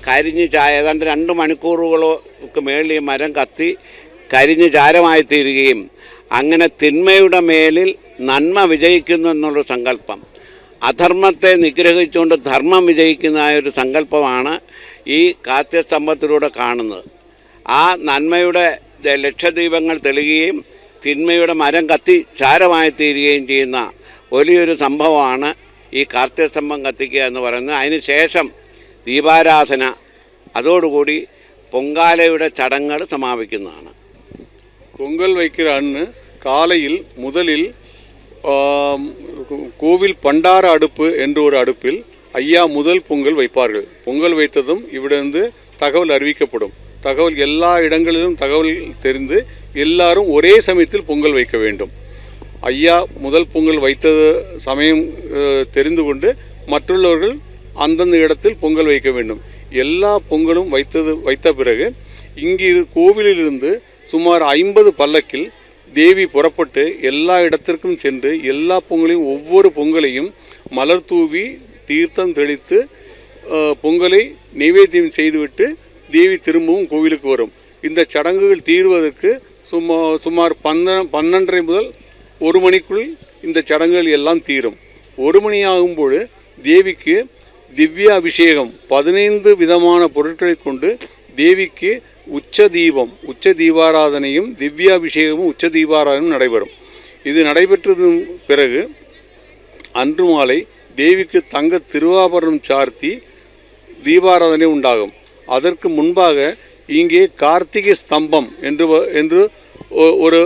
കരിഞ്ഞ് ഏതാണ്ട് 2 മണിക്കൂറുകൾക്ക് മേളിൽ ഈ മരം കത്തി കരിഞ്ഞ് ചാരമായി തീരുകയും അങ്ങനെ തിന്മയുടെ മേലിൽ നന്മ വിജയിക്കുന്നു എന്നുള്ളൊരു സങ്കല്പം, അധർമ്മത്തെ നിഗ്രഹിച്ചുകൊണ്ട് ധർമ്മം വിജയിക്കുന്നതായൊരു സങ്കല്പമാണ് ഈ കാർത്തികസ്തംഭത്തിലൂടെ കാണുന്നത്. ആ നന്മയുടെ ലക്ഷദീപങ്ങൾ തെളിയുകയും തിന്മയുടെ മരം കത്തി ചാരമായി തീരുകയും ചെയ്യുന്ന വലിയൊരു സംഭവമാണ് ഈ കാർത്തികസ്തംഭം കത്തിക്കുക എന്ന് പറയുന്നത്. അതിന് ശേഷം ദീപാരാധന, അതോടുകൂടി പൊങ്കാലയുടെ ചടങ്ങുകൾ സമാപിക്കുന്നതാണ്. பொங்கல் வைக்கிற அன்று காலையில் முதலில் கோவில் பண்டார அடுப்பு என்ற ஒரு அடுப்பில் ஐயா முதல் பொங்கல் வைப்பார்கள். பொங்கல் வைத்ததும் இவிடந்து தகவல் அறிவிக்கப்படும். தகவல் எல்லா இடங்களிலும் தகவல் தெரிந்து எல்லாரும் ஒரே சமயத்தில் பொங்கல் வைக்க வேண்டும். ஐயா முதல் பொங்கல் வைத்தது சமயம் தெரிந்து கொண்டு மற்றவர்கள் அந்தந்த இடத்தில் பொங்கல் வைக்க வேண்டும். எல்லா பொங்கலும் வைத்த பிறகு இங்கு கோவிலிலிருந்து சுமார் 50 பல்லக்கில் தேவி புறப்பட்டு எல்லா இடத்திற்கும் சென்று எல்லா பொங்கலையும் ஒவ்வொரு பொங்கலையும் மலர் தூவி தீர்த்தம் தெளித்து பொங்கலை நைவேத்தியம் செய்துவிட்டு தேவி திரும்பவும் கோவிலுக்கு வரும். இந்த சடங்குகள் தீர்வதற்கு சுமார் 12:30 முதல் 1 மணிக்குள் இந்த சடங்குகள் எல்லாம் தீரும். 1 மணி ஆகும்போது தேவிக்கு திவ்ய அபிஷேகம் 15 விதமான பொருட்களை கொண்டு தேவிக்கு உச்ச தீபாராதனையும் திவ்ய அபிஷேகமும் உச்ச தீபாராதனையும் நடைபெறும். இது நடைபெற்றது பிறகு அன்று மாலை தேவிக்கு தங்க திருவாபரணம் சார்த்தி தீபாராதனை உண்டாகும். அதற்கு முன்பாக இங்கே கார்த்திகை ஸ்தம்பம் என்று ஒரு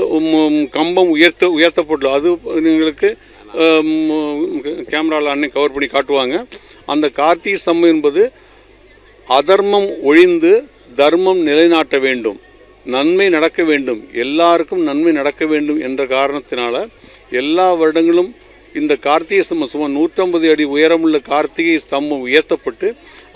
கம்பம் உயர்த்தப்பட்டுள்ளது. அது எங்களுக்கு கேமராவில் அன்னை கவர் பண்ணி காட்டுவாங்க. அந்த கார்த்திகை ஸ்தம்பம் என்பது அதர்மம் ஒழிந்து தர்மம் நிலைநாட்ட வேண்டும், நன்மை நடக்க வேண்டும், எல்லாருக்கும் நன்மை நடக்க வேண்டும் என்ற காரணத்தினால எல்லா வருடங்களும் இந்த கார்த்திகை ஸ்தம்பம் சுமார் 150 அடி உயரமுள்ள கார்த்திகை ஸ்தம்பம் உயர்த்தப்பட்டு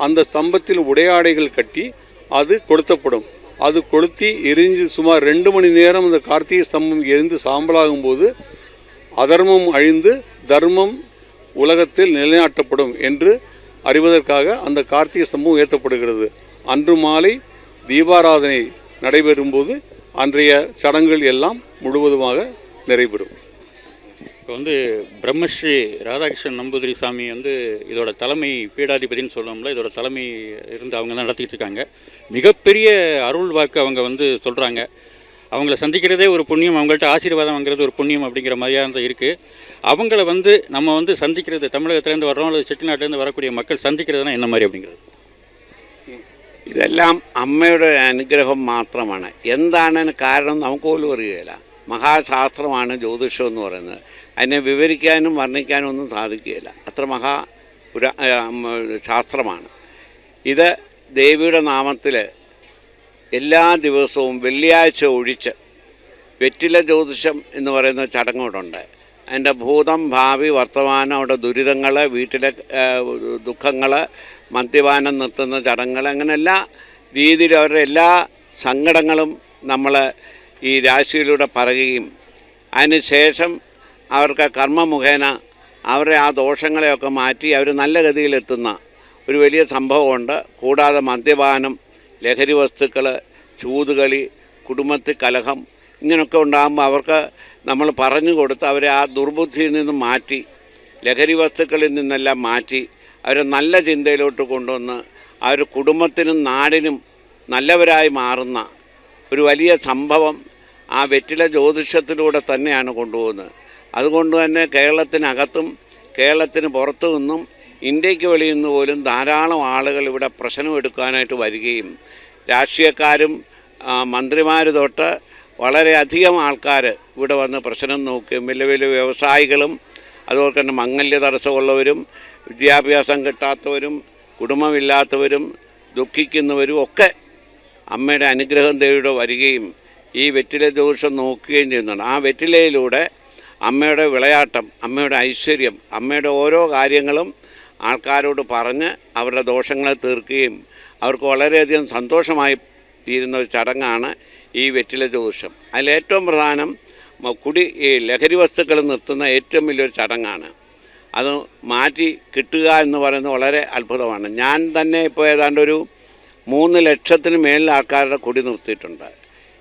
அந்த ஸ்தம்பத்தில் உடையாடைகள் கட்டி அது கொளுத்தப்படும். அது கொளுத்தி எரிஞ்சு சுமார் 2 மணி நேரம் அந்த கார்த்திகை ஸ்தம்பம் எரிந்து சாம்பலாகும் போது அதர்மம் அழிந்து தர்மம் உலகத்தில் நிலைநாட்டப்படும் என்று அறிவதற்காக அந்த கார்த்திகை ஸ்தம்பம் உயர்த்தப்படுகிறது. அன்று மாலை தீபாராதனை நடைபெறும்போது அன்றைய சடங்குகள் எல்லாம் முழுவதுமாக நிறைவேறும். இப்போ பிரம்மஸ்ரீ ராதாகிருஷ்ணன் நம்பூதிரி சாமி இதோட தலைமை பீடாதிபதினு சொல்லுவோம்ல, இதோட தலைமை இருந்து அவங்க தான் நடத்திட்டு இருக்காங்க. மிகப்பெரிய அருள் வாக்கு அவங்க சொல்கிறாங்க. அவங்கள சந்திக்கிறதே ஒரு புண்ணியம், அவங்கள்ட்ட ஆசீர்வாதம் வாங்குறது ஒரு புண்ணியம் அப்படிங்கிற மாதிரியாக தான் இருக்குது. அவங்கள நம்ம சந்திக்கிறது, தமிழகத்துலேருந்து வர்றோம் அல்லது செட்டிநாட்டிலேருந்து வரக்கூடிய மக்கள் சந்திக்கிறதுனா என்ன மாதிரி அப்படிங்கிறது? ഇതെല്ലാം അമ്മയുടെ അനുഗ്രഹം മാത്രമാണ്. എന്താണ് കാരണം നമുക്ക് പോലും അറിയുകയില്ല. മഹാശാസ്ത്രമാണ് ജ്യോതിഷം എന്ന് പറയുന്നത്. അതിനെ വിവരിക്കാനും വർണ്ണിക്കാനും ഒന്നും സാധിക്കുകയില്ല. അത്ര ശാസ്ത്രമാണ് ഇത്. ദേവിയുടെ നാമത്തിൽ എല്ലാ ദിവസവും വെള്ളിയാഴ്ച ഒഴിച്ച് വെറ്റില ജ്യോതിഷം എന്ന് പറയുന്ന ചടങ്ങോടുണ്ട്. അതിൻ്റെ ഭൂതം ഭാവി വർത്തമാനം, അവിടെ ദുരിതങ്ങൾ, വീട്ടിലെ ദുഃഖങ്ങൾ, മദ്യപാനം നിർത്തുന്ന ചടങ്ങുകൾ, അങ്ങനെ എല്ലാ രീതിയിലും അവരുടെ എല്ലാ സങ്കടങ്ങളും നമ്മൾ ഈ രാശിയിലൂടെ പറയുകയും അതിന് ശേഷം അവർക്ക് കർമ്മമുഖേന അവരുടെ ആ ദോഷങ്ങളെയൊക്കെ മാറ്റി അവർ നല്ല ഗതിയിലെത്തുന്ന ഒരു വലിയ സംഭവമുണ്ട്. കൂടാതെ മദ്യപാനം, ലഹരി വസ്തുക്കൾ, ചൂതുകളി, കുടുംബത്തിൽ കലഹം, ഇങ്ങനെയൊക്കെ ഉണ്ടാകുമ്പോൾ അവർക്ക് നമ്മൾ പറഞ്ഞു കൊടുത്ത് അവരെ ആ ദുർബുദ്ധിയിൽ നിന്ന് മാറ്റി, ലഹരി വസ്തുക്കളിൽ നിന്നെല്ലാം മാറ്റി അവരെ നല്ല ചിന്തയിലോട്ട് കൊണ്ടുവന്ന് അവർ കുടുംബത്തിനും നാടിനും നല്ലവരായി മാറുന്ന ഒരു വലിയ സംഭവം ആ വെറ്റില ജ്യോതിഷത്തിലൂടെ തന്നെയാണ് കൊണ്ടുപോകുന്നത്. അതുകൊണ്ട് തന്നെ കേരളത്തിനകത്തും കേരളത്തിന് പുറത്തു നിന്നും ഇന്ത്യക്ക് വെളിയിൽ നിന്ന് പോലും ധാരാളം ആളുകൾ ഇവിടെ പ്രശ്നം എടുക്കാനായിട്ട് വരികയും രാഷ്ട്രീയക്കാരും മന്ത്രിമാർ തൊട്ട് വളരെയധികം ആൾക്കാർ ഇവിടെ വന്ന് പ്രശ്നം നോക്കുകയും വലിയ വലിയ വ്യവസായികളും അതുപോലെ തന്നെ മംഗല്യ തടസ്സമുള്ളവരും വിദ്യാഭ്യാസം കിട്ടാത്തവരും കുടുംബമില്ലാത്തവരും ദുഃഖിക്കുന്നവരും ഒക്കെ അമ്മയുടെ അനുഗ്രഹം ദേവിയുടെ വരികയും ഈ വെറ്റില ജ്യോതിഷം നോക്കുകയും ചെയ്യുന്നുണ്ട്. ആ വെറ്റിലയിലൂടെ അമ്മയുടെ വിളയാട്ടം, അമ്മയുടെ ഐശ്വര്യം, അമ്മയുടെ ഓരോ കാര്യങ്ങളും ആൾക്കാരോട് പറഞ്ഞ് അവരുടെ ദോഷങ്ങളെ തീർക്കുകയും അവർക്ക് വളരെയധികം സന്തോഷമായി തീരുന്ന ഒരു ചടങ്ങാണ് ഈ വെറ്റില ജ്യോതിഷം. അതിലേറ്റവും പ്രധാനം ഈ ലഹരി വസ്തുക്കൾ നിർത്തുന്ന ഏറ്റവും വലിയൊരു ചടങ്ങാണ്. അത് മാറ്റി കിട്ടുക എന്ന് പറയുന്നത് വളരെ അത്ഭുതമാണ്. ഞാൻ തന്നെ ഇപ്പോൾ ഏതാണ്ടൊരു 3 ലക്ഷത്തിന് മേളിൽ ആൾക്കാരുടെ കൊടി നിർത്തിയിട്ടുണ്ട്.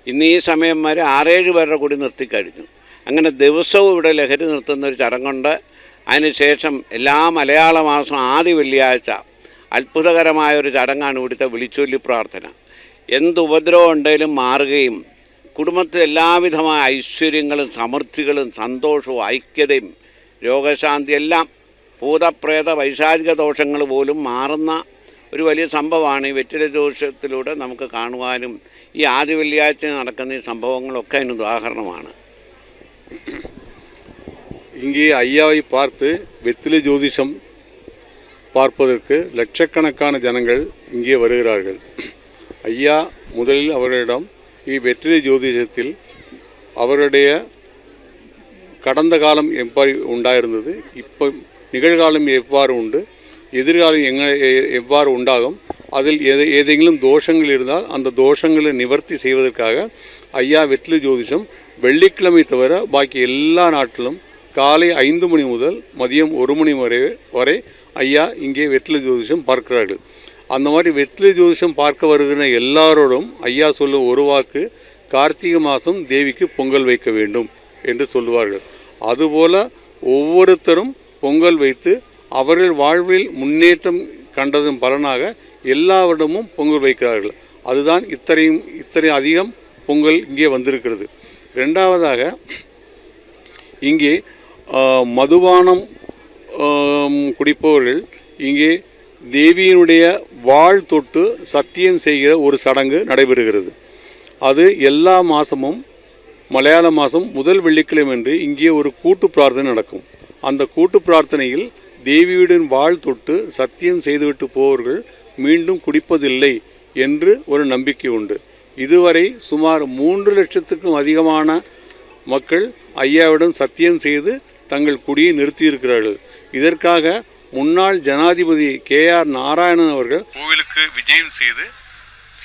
ഇന്ന് ഈ സമയം വരെ 6-7 പേരുടെ കൊടി നിർത്തിക്കഴിഞ്ഞു. അങ്ങനെ ദിവസവും ഇവിടെ ലഹരി നിർത്തുന്നൊരു ചടങ്ങുണ്ട്. അതിനുശേഷം എല്ലാ മലയാള മാസം ആദ്യ വെള്ളിയാഴ്ച അത്ഭുതകരമായൊരു ചടങ്ങാണ് ഇവിടുത്തെ വിളിച്ചൊല്ലി പ്രാർത്ഥന. എന്ത് ഉപദ്രവം ഉണ്ടെങ്കിലും മാറുകയും കുടുംബത്തിൽ എല്ലാവിധമായ ഐശ്വര്യങ്ങളും സമൃദ്ധികളും സന്തോഷവും ഐക്യതയും രോഗശാന്തി എല്ലാം ഭൂതപ്രേത വൈശാചിക ദോഷങ്ങൾ പോലും മാറുന്ന ഒരു വലിയ സംഭവമാണ് ഈ വെറ്റില ജ്യോതിഷത്തിലൂടെ നമുക്ക് കാണുവാനും ഈ ആദ്യ വെള്ളിയാഴ്ച നടക്കുന്ന ഈ സംഭവങ്ങളൊക്കെ അതിന് ഉദാഹരണമാണ്. இங்கே ஐயாவை பார்த்து வெற்றிலை ஜோதிஷம் பார்ப்பதற்கு லட்சக்கணக்கான ஜனங்கள் இங்கே வருகிறார்கள். ஐயா முதலில் அவர்களிடம் வெற்றிலை ஜோதிஷத்தில் அவருடைய கடந்த காலம் எவ்வாறு உண்டாயிருந்தது, இப்போ நிகழ்காலம் எவ்வாறு உண்டு, எதிர்காலம் எவ்வாறு உண்டாகும், அதில் ஏதேனும் தோஷங்கள் இருந்தால் அந்த தோஷங்களை நிவர்த்தி செய்வதற்காக ஐயா வெற்றிலை ஜோதிஷம் வெள்ளிக்கிழமை தவிர பாக்கி எல்லா நாட்டிலும் காலை 5 மணி முதல் மதியம் 1 மணி வரை ஐயா இங்கே வெற்றிலை ஜோதிஷம் பார்க்கிறார்கள். அந்த மாதிரி வெற்றிலை ஜோதிஷம் பார்க்க வருகிற எல்லாரோடும் ஐயா சொல்லும் ஒரு வாக்கு, கார்த்திகை மாதம் தேவிக்கு பொங்கல் வைக்க வேண்டும் என்று சொல்லுவார்கள். அதுபோல் ஒவ்வொருத்தரும் பொங்கல் வைத்து அவர்கள் வாழ்வில் முன்னேற்றம் கண்டதன் பலனாக எல்லாவிடமும் பொங்கல் வைக்கிறார்கள். அதுதான் இத்தனை அதிகம் பொங்கல் இங்கே வந்திருக்கிறது. ரெண்டாவதாக இங்கே மதுபானம் குடிப்பவர்கள் இங்கே தேவியினுடைய வாழ் தொட்டு சத்தியம் செய்கிற ஒரு சடங்கு நடைபெறுகிறது. அது எல்லா மாதமும் மலையாள மாதம் முதல் வெள்ளிக்கிழமை என்று இங்கே ஒரு கூட்டு பிரார்த்தனை நடக்கும். அந்த கூட்டு பிரார்த்தனையில் தேவியுடன் வாழ் தொட்டு சத்தியம் செய்துவிட்டு போவர்கள் மீண்டும் குடிப்பதில்லை என்று ஒரு நம்பிக்கை உண்டு. இதுவரை சுமார் 3 லட்சத்துக்கும் அதிகமான மக்கள் ஐயாவிடம் சத்தியம் செய்து தங்கள் குடியை நிறுத்தியிருக்கிறார்கள். இதற்காக முன்னாள் ஜனாதிபதி KR நாராயணன் அவர்கள் கோவிலுக்கு விஜயம் செய்து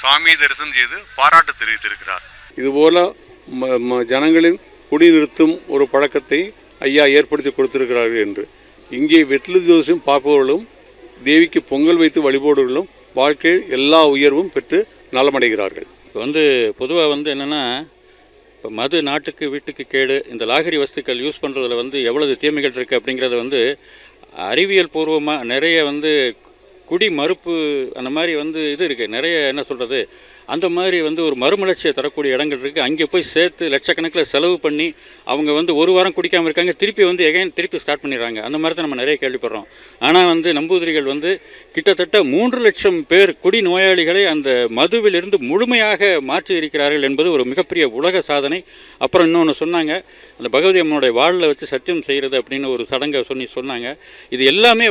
சாமியை தரிசனம் செய்து பாராட்டு தெரிவித்திருக்கிறார். இதுபோல ஜனங்களின் குடி நிறுத்தும் ஒரு பழக்கத்தை ஐயா ஏற்படுத்தி கொடுத்திருக்கிறார்கள் என்று இங்கே வெற்றிலை ஜோதிஷம் பார்ப்பவர்களும் தேவிக்கு பொங்கல் வைத்து வழிபடுவர்களும் வாழ்க்கையில் எல்லா உயர்வும் பெற்று நலமடைகிறார்கள். இப்போ பொதுவாக என்னென்னா, இப்போ மது நாட்டுக்கு வீட்டுக்கு கேடு, இந்த லாகரி வஸ்துக்கள் யூஸ் பண்ணுறதுல எவ்வளவு தீமைகள் இருக்குது அப்படிங்கிறத அறிவியல் பூர்வமாக நிறைய குடி மறுப்பு அந்த மாதிரி இது இருக்குது. நிறைய என்ன சொல்கிறது, அந்த மாதிரி ஒரு மறுமலர்ச்சியை தரக்கூடிய இடங்கள் இருக்குது. அங்கே போய் சேர்த்து லட்சக்கணக்கில் செலவு பண்ணி அவங்க ஒரு வாரம் குடிக்காமல் இருக்காங்க, திருப்பி ஸ்டார்ட் பண்ணிடுறாங்க. அந்த மாதிரி தான் நம்ம நிறைய கேள்விப்படுறோம். ஆனால் நம்பூதிரிகள் கிட்டத்தட்ட 3 லட்சம் பேர் குடி நோயாளிகளை அந்த மதுவிலிருந்து முழுமையாக மாற்றி இருக்கிறார்கள் என்பது ஒரு மிகப்பெரிய உலக சாதனை. அப்புறம் இன்னொன்று சொன்னாங்க, அந்த பகவதி அம்மனுடைய வாளில் வச்சு சத்தியம் செய்கிறது அப்படின்னு ஒரு சடங்கை சொன்னாங்க. இது எல்லாமே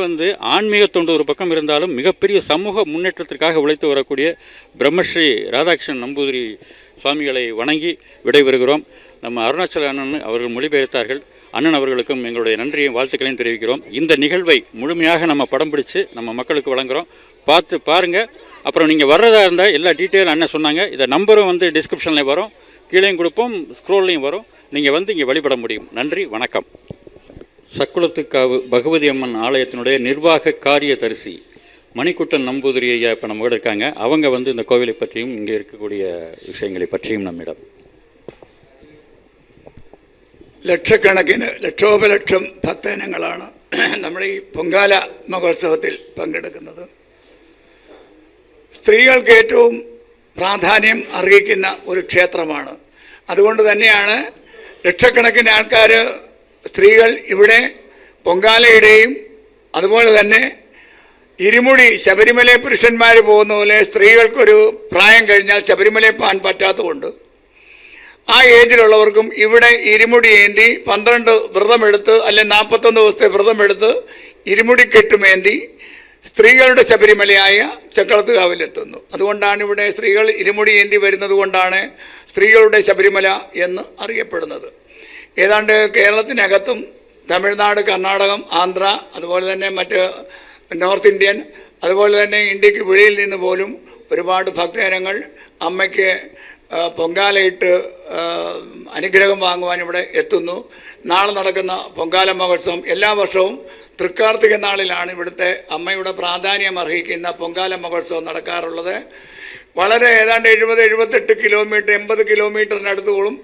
ஆன்மீக தொண்டு ஒரு பக்கம் இருந்தாலும் மிகப்பெரிய சமூக முன்னேற்றத்திற்காக உழைத்து வரக்கூடிய பிரம்மஸ்ரீ ராதாகிருஷ்ணன் நம்பூதிரி சுவாமிகளை வணங்கி விடைபெறுகிறோம். நம்ம அருணாச்சல அண்ணன் அவர்கள் மொழிபெயர்த்தார்கள். அண்ணன் அவர்களுக்கும் எங்களுடைய நன்றியையும் வாழ்த்துக்களையும் தெரிவிக்கிறோம். இந்த நிகழ்வை முழுமையாக நம்ம படம் பிடிச்சு நம்ம மக்களுக்கு வழங்குகிறோம். பார்த்து பாருங்கள். அப்புறம் நீங்கள் வர்றதா இருந்தால் எல்லா டீட்டெயில் அண்ணன் சொன்னாங்க. இந்த நம்பரும் டிஸ்கிரிப்ஷனில் வரும், கீழேயும் கொடுப்போம், ஸ்க்ரோல்லையும் வரும். நீங்கள் இங்கே வழிபட முடியும். நன்றி, வணக்கம். சக்குளத்துக்காவு பகவதி அம்மன் ஆலயத்தினுடைய நிர்வாக காரியதரிசி மணிக்குட்டன் நம்பூதிரி ஐயா இப்போ நம்ம கூட இருக்காங்க. அவங்க இந்த கோவிலை பற்றியும் இங்கே இருக்கக்கூடிய விஷயங்களை பற்றியும் நம்மிடம். ലക്ഷക്കണക്കിന് ലക്ഷോപലക്ഷം ഭക്തജനങ്ങളാണ് നമ്മുടെ ഈ പൊങ്കാല മഹോത്സവത്തിൽ പങ്കെടുക്കുന്നത്. സ്ത്രീകൾക്ക് ഏറ്റവും പ്രാധാന്യം അർഹിക്കുന്ന ഒരു ക്ഷേത്രമാണ്. അതുകൊണ്ട് തന്നെയാണ് ലക്ഷക്കണക്കിന് ആൾക്കാർ, സ്ത്രീകൾ ഇവിടെ പൊങ്കാലയിടുകയും അതുപോലെ തന്നെ ഇരുമുടി ശബരിമലയിൽ പുരുഷന്മാർ പോകുന്ന പോലെ സ്ത്രീകൾക്കൊരു പ്രായം കഴിഞ്ഞാൽ ശബരിമലയിൽ പോകാൻ പറ്റാത്തതുകൊണ്ട് ആ ഏജിലുള്ളവർക്കും ഇവിടെ ഇരുമുടി ഏന്തി 12 വ്രതമെടുത്ത് അല്ലെങ്കിൽ 41 ദിവസത്തെ വ്രതമെടുത്ത് ഇരുമുടി കെട്ടുമേന്തി സ്ത്രീകളുടെ ശബരിമലയായ ചക്കളത്തുകാവിലെത്തുന്നു. അതുകൊണ്ടാണ് ഇവിടെ സ്ത്രീകൾ ഇരുമുടി ഏന്തി വരുന്നത് കൊണ്ടാണ് സ്ത്രീകളുടെ ശബരിമല എന്ന് അറിയപ്പെടുന്നത്. ഏതാണ്ട് കേരളത്തിനകത്തും തമിഴ്നാട്, കർണാടകം, ആന്ധ്ര, അതുപോലെ തന്നെ മറ്റ് നോർത്ത് ഇന്ത്യൻ, അതുപോലെ തന്നെ ഇന്ത്യക്ക് വെളിയിൽ നിന്ന് പോലും ഒരുപാട് ഭക്തജനങ്ങൾ അമ്മയ്ക്ക് പൊങ്കാലയിട്ട് അനുഗ്രഹം വാങ്ങുവാൻ ഇവിടെ എത്തുന്നു. നാളെ നടക്കുന്ന പൊങ്കാല മഹോത്സവം എല്ലാ വർഷവും തൃക്കാർത്തിക നാളിലാണ് ഇവിടുത്തെ അമ്മയുടെ പ്രാധാന്യം അർഹിക്കുന്ന പൊങ്കാല മഹോത്സവം നടക്കാറുള്ളത്. വളരെ ഏതാണ്ട് 70-78 കിലോമീറ്റർ 80 കിലോമീറ്ററിനടുത്തോളം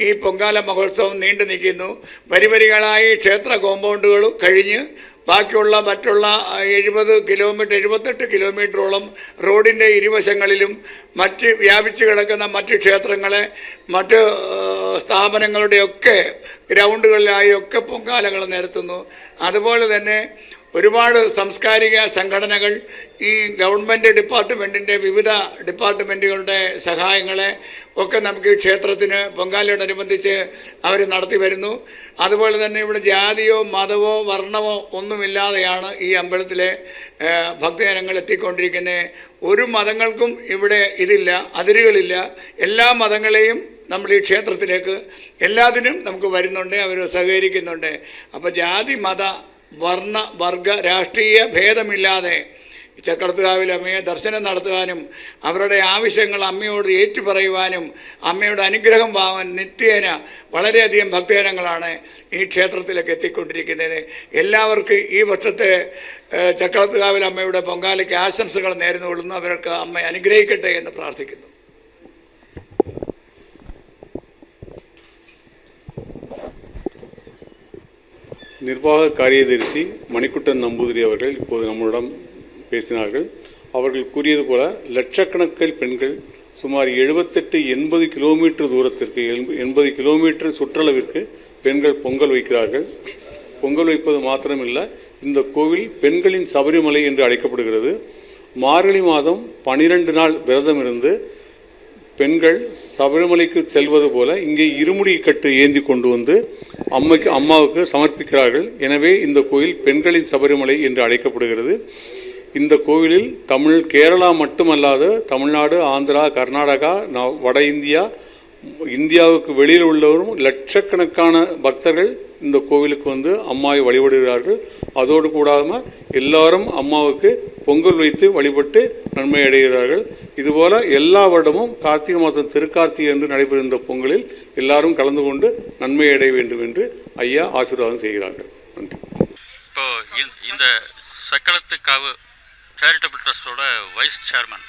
ഈ പൊങ്കാല മഹോത്സവം നീണ്ടു നിൽക്കുന്നു. വരിവരികളായി ക്ഷേത്ര കോമ്പൗണ്ടുകൾ കഴിഞ്ഞ് ബാക്കിയുള്ള മറ്റുള്ള 78 കിലോമീറ്ററോളം റോഡിൻ്റെ ഇരുവശങ്ങളിലും മറ്റ് വ്യാപിച്ചു കിടക്കുന്ന മറ്റ് ക്ഷേത്രങ്ങളെ മറ്റ് സ്ഥാപനങ്ങളുടെയൊക്കെ ഗ്രൗണ്ടുകളിലായൊക്കെ പൊങ്കാലകൾ നിരത്തുന്നു. അതുപോലെ തന്നെ ഒരുപാട് സാംസ്കാരിക സംഘടനകൾ ഈ ഗവൺമെൻറ് ഡിപ്പാർട്ട്മെൻറ്റിൻ്റെ വിവിധ ഡിപ്പാർട്ട്മെൻറ്റുകളുടെ സഹായങ്ങളെ ഒക്കെ നമുക്ക് ഈ ക്ഷേത്രത്തിന് പൊങ്കാലയോടനുബന്ധിച്ച് അവർ നടത്തി വരുന്നു. അതുപോലെ തന്നെ ഇവിടെ ജാതിയോ മതമോ വർണ്ണമോ ഒന്നുമില്ലാതെയാണ് ഈ അമ്പലത്തിലെ ഭക്തജനങ്ങൾ എത്തിക്കൊണ്ടിരിക്കുന്നത്. ഒരു മതങ്ങൾക്കും ഇവിടെ ഇതില്ല, അതിരുകളില്ല. എല്ലാ മതങ്ങളെയും നമ്മൾ ഈ ക്ഷേത്രത്തിലേക്ക് എല്ലാത്തിനും നമുക്ക് വരുന്നുണ്ട്, അവർ സഹകരിക്കുന്നുണ്ട്. അപ്പോൾ ജാതി മത വർണ്ണ വർഗ രാഷ്ട്രീയ ഭേദമില്ലാതെ ചക്രത്തുകാവിൽ അമ്മയെ ദർശനം നടത്തുവാനും അവരുടെ ആവശ്യങ്ങൾ അമ്മയോട് ഏറ്റുപറയുവാനും അമ്മയുടെ അനുഗ്രഹം വാങ്ങാൻ നിത്യേന വളരെയധികം ഭക്തജനങ്ങളാണ് ഈ ക്ഷേത്രത്തിലേക്ക് എത്തിക്കൊണ്ടിരിക്കുന്നത്. എല്ലാവർക്കും ഈ വർഷത്തെ ചക്രത്തുകാവിൽ അമ്മയുടെ പൊങ്കാലയ്ക്ക് ആശംസകൾ നേർന്നുകൊള്ളുന്നു. അവർക്ക് അമ്മ അനുഗ്രഹിക്കട്ടെ എന്ന് പ്രാർത്ഥിക്കുന്നു. நிர்வாக காரியதரிசி மணிக்குட்டன் நம்பூதிரி அவர்கள் இப்போது நம்மளிடம் பேசினார்கள். அவர்கள் கூறியது போல லட்சக்கணக்கில் பெண்கள் சுமார் 78-80 கிலோமீட்டர் தூரத்திற்கு 80 கிலோமீட்டர் சுற்றளவிற்கு பெண்கள் பொங்கல் வைக்கிறார்கள். பொங்கல் வைப்பது மாத்திரமில்லை, இந்த கோவில் பெண்களின் சபரிமலை என்று அழைக்கப்படுகிறது. மார்கழி மாதம் 12 நாள் விரதம் இருந்து பெண்கள் சபரிமலைக்கு செல்வது போல இங்கே இருமுடி கட்டு ஏந்தி கொண்டு வந்து அம்மாவுக்கு சமர்ப்பிக்கிறார்கள். எனவே இந்த கோயில் பெண்களின் சபரிமலை என்று அழைக்கப்படுகிறது. இந்த கோவிலில் கேரளா மட்டுமல்லாது தமிழ்நாடு, ஆந்திரா, கர்நாடகா, வட இந்தியா, இந்தியாவுக்கு வெளியில் உள்ளவரும் லட்சக்கணக்கான பக்தர்கள் இந்த கோவிலுக்கு வந்து அம்மாவை வழிபடுகிறார்கள். அதோடு கூடாமல் எல்லாரும் அம்மாவுக்கு பொங்கல் வைத்து வழிபட்டு நன்மை அடைகிறார்கள். இதுபோல் எல்லா வருடமும் கார்த்திகை மாதம் திருக்கார்த்திகை என்று நடைபெறும் இந்த பொங்கலில் எல்லாரும் கலந்து கொண்டு நன்மை அடைய வேண்டும் என்று ஐயா ஆசீர்வாதம் செய்கிறார்கள். நன்றி. இப்போ இந்த சக்களத்துக்காவு சேரிட்டபிள் ட்ரஸ்டோட வைஸ் சேர்மன்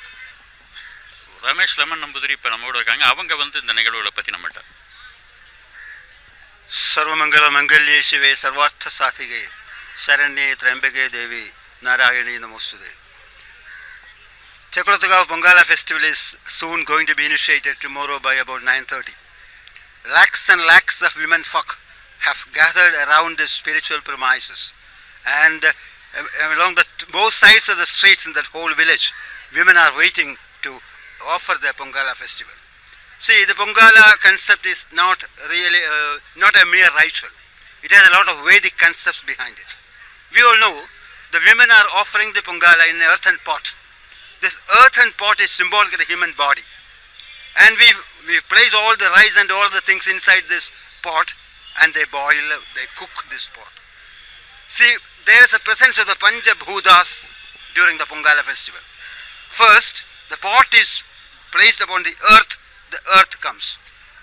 ரமேஷ் லெமன் நம்பூதிரி இப்போ நம்மளோட இருக்காங்க. அவங்க வந்து இந்த நிகழ்வுகளை பற்றி நம்மள்கிட்ட सर्वमंगल मंगल्ये शिवे सर्वार्थ साधिके शरण्ये त्र्यंबके देवी नारायणी नमोस्तुते. Chakratagav Pongala festival is soon going to be initiated tomorrow by about 9:30. Lakhs and lakhs of women folk have gathered around the spiritual premises, and along both sides of the streets in that whole village, women are waiting to offer the Pongala festival. See, the Pongala concept is not really not a mere ritual. It has a lot of Vedic concepts behind it. We all know the women are offering the Pongala in an earthen pot. This earthen pot is symbolic of the human body, and we place all the rice and all the things inside this pot, and they boil, they cook this pot. See, there is a presence of the Pancha Bhutas during the Pongala festival. First, the pot is placed upon the earth comes,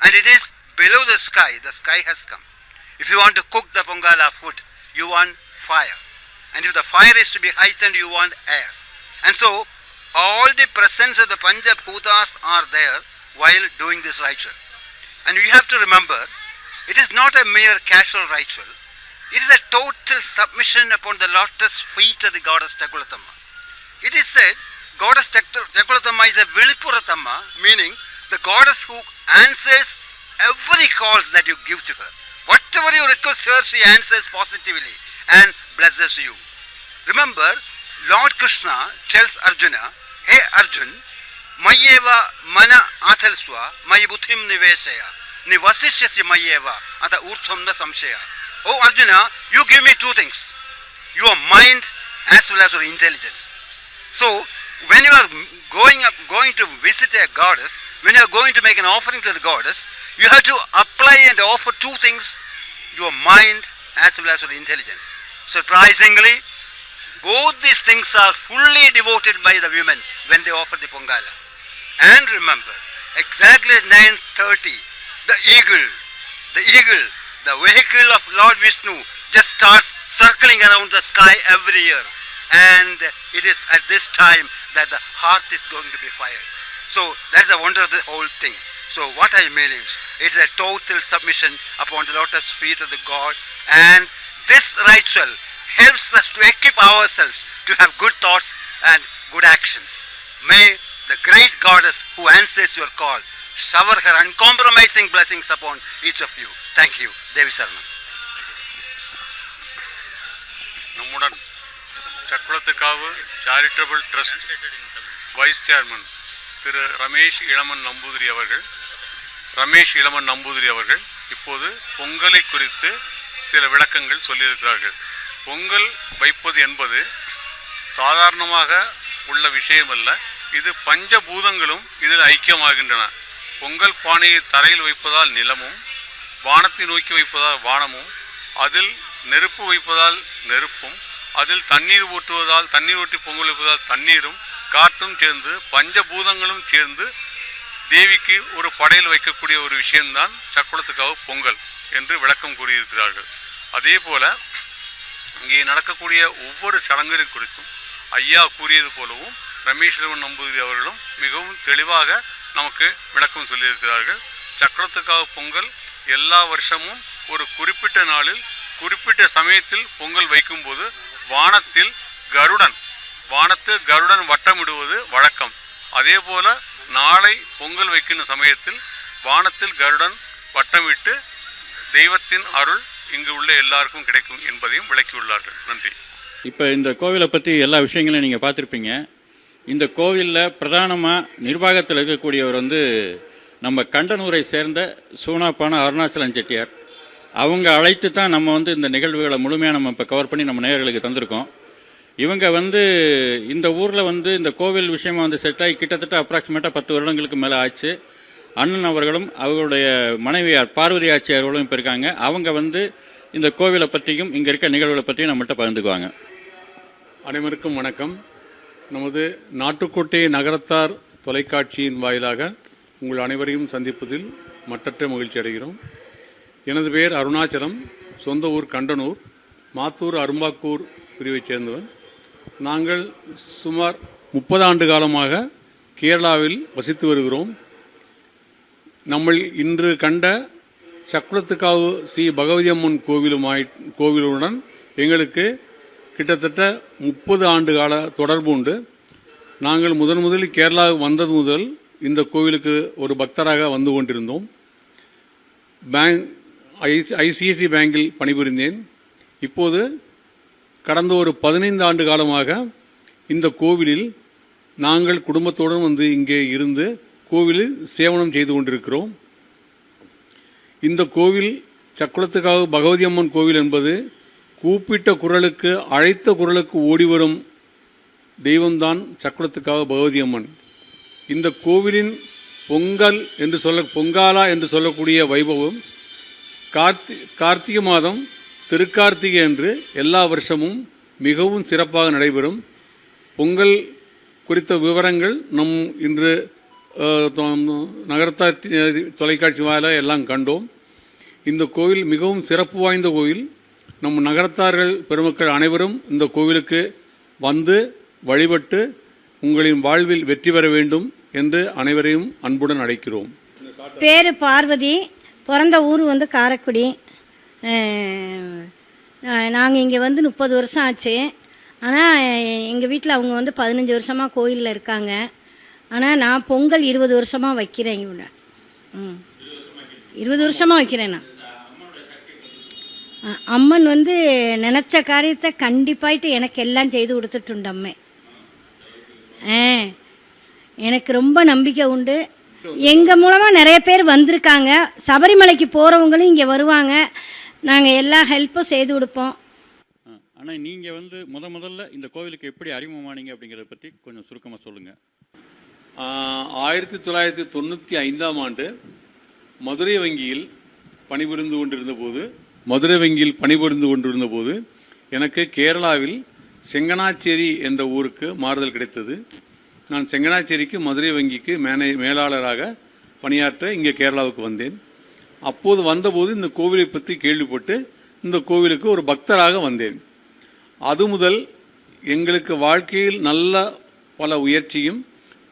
and it is below the sky has come. If you want to cook the Pongala food, you want fire, and if the fire is to be heightened, you want air. And so all the presence of the Pancha Bhutas are there while doing this ritual. And we have to remember, it is not a mere casual ritual. It is a total submission upon the lotus feet of the goddess Chakulatamma. It is said goddess Chakulatamma is a Vilipuratamma, meaning the goddess who answers every calls that you give to her. Whatever you request her, she answers positively and blesses you. Remember, Lord Krishna tells Arjuna, "Hey Arjun, mayeva mana athalswa mayi buddhim nivesaya nivasishyasya mayeva ata urtham na samshaya." Oh Arjuna, you give me two things, your mind as well as your intelligence. So when you are going to visit a goddess, when you are going to make an offering to the goddess, you have to apply and offer two things, your mind as well as your intelligence. Surprisingly, both these things are fully devoted by the women when they offer the Pongala. And remember, exactly at 9:30, the eagle the vehicle of Lord Vishnu just starts circling around the sky every year. And it is at this time that the heart is going to be fired. So that's the wonder of the whole thing. So what I mean is, it's a total submission upon the lotus feet of the God, and this ritual helps us to equip ourselves to have good thoughts and good actions. May the great goddess who answers your call shower her uncompromising blessings upon each of you. Thank you. Devi Saranam. நம்முடன் Chakkulathukavu charitable trust vice chairman திரு ரமேஷ் இளமன் நம்பூதிரி அவர்கள் இப்போது பொங்கலை குறித்து சில விளக்கங்கள் சொல்லியிருக்கிறார்கள். பொங்கல் வைப்பது என்பது சாதாரணமாக உள்ள விஷயமல்ல. இது பஞ்சபூதங்களும் இதில் ஐக்கியமாகின்றன. பொங்கல் பானையை தரையில் வைப்பதால் நிலமும், வானத்தை நோக்கி வைப்பதால் வானமும், அதில் நெருப்பு வைப்பதால் நெருப்பும், அதில் தண்ணீர் ஊற்றி பொங்கல் வைப்பதால் தண்ணீரும் காற்றும் சேர்ந்து பஞ்சபூதங்களும் சேர்ந்து தேவிக்கு ஒரு படையில் வைக்கக்கூடிய ஒரு விஷயம்தான் சக்குளத்துக்காக பொங்கல் என்று விளக்கம் கூறியிருக்கிறார்கள். அதே போல இங்கே நடக்கக்கூடிய ஒவ்வொரு சடங்குகளின் குறித்தும் ஐயா கூறியது போலவும் ரமேஷ் நம்பூதிரி அவர்களும் மிகவும் தெளிவாக நமக்கு விளக்கம் சொல்லியிருக்கிறார்கள். சக்கரத்துக்காக பொங்கல் எல்லா வருஷமும் ஒரு குறிப்பிட்ட நாளில் குறிப்பிட்ட சமயத்தில் பொங்கல் வைக்கும்போது வானத்தில் கருடன் வட்டமிடுவது வழக்கம். அதே போல நாளை பொங்கல் வைக்கின்ற சமயத்தில் வானத்தில் கருடன் வட்டமிட்டு தெய்வத்தின் அருள் இங்கு உள்ள எல்லாருக்கும் கிடைக்கும் என்பதையும் விளக்கியுள்ளார்கள். நன்றி. இப்போ இந்த கோவிலை பற்றி எல்லா விஷயங்களையும் நீங்கள் பார்த்துருப்பீங்க. இந்த கோவிலில் பிரதானமாக நிர்வாகத்தில் இருக்கக்கூடியவர் நம்ம கண்டனூரை சேர்ந்த சூனாப்பான அருணாச்சலம் செட்டியார். அவங்க அழைத்து தான் நம்ம இந்த நிகழ்வுகளை முழுமையாக நம்ம இப்போ கவர் பண்ணி நம்ம நேயர்களுக்கு தந்திருக்கோம். இவங்க இந்த ஊரில் இந்த கோவில் விஷயமா செட் ஆகி கிட்டத்தட்ட அப்ராக்சிமேட்டாக 10 வருடங்களுக்கு மேலே ஆச்சு. அண்ணன் அவர்களும் அவர்களுடைய மனைவியார் பார்வதி ஆச்சியார்களும் இப்போ இருக்காங்க. அவங்க இந்த கோவிலை பற்றியும் இங்கே இருக்க நிகழ்வுகளை பற்றியும் நம்மள்கிட்ட பகிர்ந்துக்குவாங்க. அனைவருக்கும் வணக்கம். நமது நாட்டுக்கோட்டை நகரத்தார் தொலைக்காட்சியின் வாயிலாக உங்கள் அனைவரையும் சந்திப்பதில் மட்டற்ற மகிழ்ச்சி அடைகிறோம். எனது பெயர் அருணாச்சலம், சொந்த ஊர் கண்டனூர், மாத்தூர் அரும்பாக்கூர் பிரிவைச் சேர்ந்தவன். நாங்கள் சுமார் 30 ஆண்டு காலமாக கேரளாவில் வசித்து வருகிறோம். நம்ம இன்று கண்ட சக்குளத்துக்காவு ஸ்ரீ பகவதி அம்மன் கோவிலுடன் எங்களுக்கு கிட்டத்தட்ட 30 ஆண்டு கால தொடர்பு உண்டு. நாங்கள் முதலில் கேரளா வந்தது முதல் இந்த கோவிலுக்கு ஒரு பக்தராக வந்து கொண்டிருந்தோம். ஐசிஐசி பேங்கில் பணிபுரிந்தேன். இப்போது கடந்த ஒரு 15 ஆண்டு காலமாக இந்த கோவிலில் நாங்கள் குடும்பத்துடன் இங்கே இருந்து கோவிலில் சேவனம் செய்து கொண்டிருக்கிறோம். இந்த கோவில் சக்குளத்துக்காக பகவதி அம்மன் கோவில் என்பது கூப்பிட்ட குரலுக்கு அழைத்த குரலுக்கு ஓடிவரும் தெய்வம்தான் சக்குளத்துக்காக பகவதி அம்மன். இந்த கோவிலின் பொங்காலா என்று சொல்லக்கூடிய வைபவம் கார்த்திகை மாதம் திருக்கார்த்திகை அன்று எல்லா வருஷமும் மிகவும் சிறப்பாக நடைபெறும். பொங்கல் குறித்த விவரங்கள் நம் இன்று நகரத்தார் தொலைக்காட்சி வாயிலாக எல்லாம் கண்டோம். இந்த கோவில் மிகவும் சிறப்பு வாய்ந்த கோவில். நம் நகரத்தார்கள் பெருமக்கள் அனைவரும் இந்த கோவிலுக்கு வந்து வழிபட்டு உங்களின் வாழ்வில் வெற்றி பெற வேண்டும் என்று அனைவரையும் அன்புடன் அழைக்கிறோம். பேர் பார்வதி, பிறந்த ஊர் காரைக்குடி. நாங்கள் இங்கே 30 வருஷம் ஆச்சு. ஆனால் எங்கள் வீட்டில் அவங்க 15 வருஷமாக கோயிலில் இருக்காங்க. ஆனால் நான் பொங்கல் 20 வருஷமாக வைக்கிறேன். இவங்க 20 வருஷமாக வைக்கிறேன். நான் அம்மன் நினச்ச காரியத்தை கண்டிப்பாயிட்டு எனக்கு எல்லாம் செய்து கொடுத்துட்டுண்டு அம்மே. எனக்கு ரொம்ப நம்பிக்கை உண்டு. எங்கள் மூலமாக நிறைய பேர் வந்திருக்காங்க. சபரிமலைக்கு போகிறவங்களும் இங்கே வருவாங்க. நாங்கள் எல்லா ஹெல்ப்பும் செய்து கொடுப்போம். ஆனால் நீங்கள் முதல்ல இந்த கோவிலுக்கு எப்படி அறிமுகமானீங்க அப்படிங்கிறத பற்றி கொஞ்சம் சுருக்கமாக சொல்லுங்கள். 1995ஆம் ஆண்டு மதுரை வங்கியில் பணிபுரிந்து கொண்டிருந்த போது எனக்கு கேரளாவில் செங்கனாச்சேரி என்ற ஊருக்கு மாறுதல் கிடைத்தது. நான் செங்கனாச்சேரிக்கு மதுரை வங்கிக்கு மேலாளராக பணியாற்ற இங்கே கேரளாவுக்கு வந்தேன். அப்போது வந்தபோது இந்த கோவிலை பற்றி கேள்விப்பட்டு இந்த கோவிலுக்கு ஒரு பக்தராக வந்தேன். அது முதல் எங்களுக்கு வாழ்க்கையில் நல்ல பல உயர்ச்சியும்,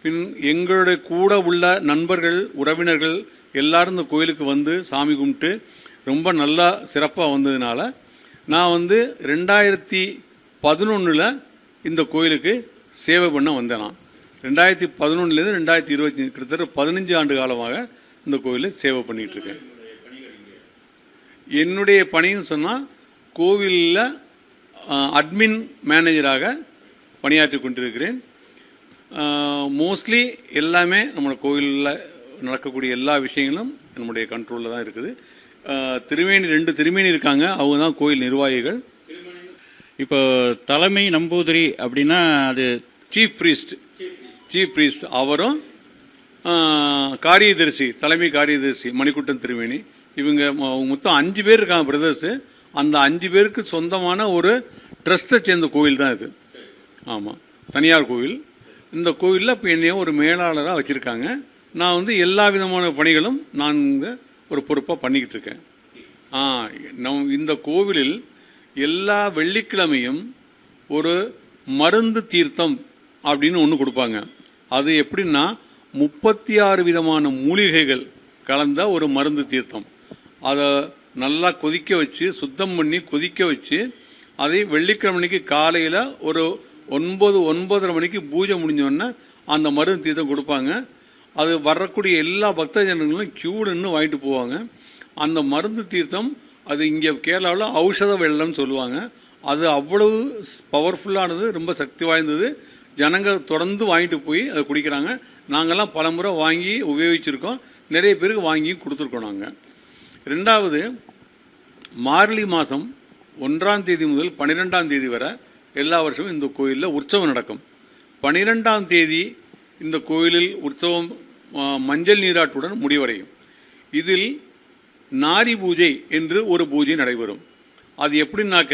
பின் எங்களுடைய கூட உள்ள நண்பர்கள் உறவினர்கள் எல்லாரும் இந்த கோயிலுக்கு வந்து சாமி கும்பிட்டு ரொம்ப நல்லா சிறப்பாக வந்ததுனால நான் 2011 இந்த கோயிலுக்கு சேவை பண்ண வந்தேன். நான் 2011லேருந்து 2025 கிட்டத்தட்ட 15 ஆண்டு காலமாக இந்த கோயிலில் சேவை பண்ணிகிட்ருக்கேன். என்னுடைய பணின்னு சொன்னால் கோவிலில் அட்மின் மேனேஜராக பணியாற்றி கொண்டிருக்கிறேன். மோஸ்ட்லி எல்லாமே நம்ம கோவிலில் நடக்கக்கூடிய எல்லா விஷயங்களும் நம்முடைய கண்ட்ரோலில் தான் இருக்குது. திருமேனி 2 திருமேனி இருக்காங்க, அவங்க தான் கோயில் நிர்வாகிகள். இப்போ தலைமை நம்பூதிரி அப்படின்னா அது சீஃப் ப்ரீஸ்ட் அவரும் காரியதர்சி தலைமை காரியதர்சி மணிக்குட்டன் திருமேனி, இவங்க மொத்தம் 5 பேர் இருக்காங்க பிரதர்ஸு. அந்த 5 பேருக்கு சொந்தமான ஒரு ட்ரஸ்ட்டை சேர்ந்த கோவில் தான் இது. ஆமாம், தனியார் கோவில். இந்த கோவிலில் இப்போ என்னையும் ஒரு மேலாளராக வச்சுருக்காங்க. நான் எல்லா விதமான பணிகளும் நான் இங்கே ஒரு பொறுப்பாக பண்ணிக்கிட்டு இருக்கேன். இந்த கோவிலில் எல்லா வெள்ளிக்கிழமையும் ஒரு மருந்து தீர்த்தம் அப்படின்னு ஒன்று கொடுப்பாங்க. அது எப்படின்னா 36 விதமான மூலிகைகள் கலந்த ஒரு மருந்து தீர்த்தம். அதை நல்லா கொதிக்க வச்சு சுத்தம் பண்ணி கொதிக்க வச்சு அதை வெள்ளிக்கிழமைக்கு காலையில் ஒரு 9-9:30 மணிக்கு பூஜை முடிஞ்சோடனே அந்த மருந்து தீர்த்தம் கொடுப்பாங்க. அது வரக்கூடிய எல்லா பக்த ஜனங்களும் கியூடுன்னு வாங்கிட்டு போவாங்க. அந்த மருந்து தீர்த்தம் அது இங்கே கேரளாவில் ஔஷத வெள்ளம்னு சொல்லுவாங்க. அது அவ்வளவு பவர்ஃபுல்லானது, ரொம்ப சக்தி வாய்ந்தது. ஜனங்க தொடர்ந்து வாங்கிட்டு போய் அதை குடிக்கிறாங்க. நாங்கள்லாம் பல முறை வாங்கி உபயோகிச்சிருக்கோம், நிறைய பேருக்கு வாங்கி கொடுத்துருக்கோம். நாங்கள் 2வது மார்கழி மாதம் 1ஆம் தேதி முதல் 12ஆம் தேதி வரை எல்லா வருஷமும் இந்த கோயிலில் உற்சவம் நடக்கும். 12ஆம் தேதி இந்த கோயிலில் உற்சவம் மஞ்சள் நீராட்டுடன் முடிவடையும். இதில் நாரி பூஜை என்று ஒரு பூஜை நடைபெறும். அது எப்படின்னாக்க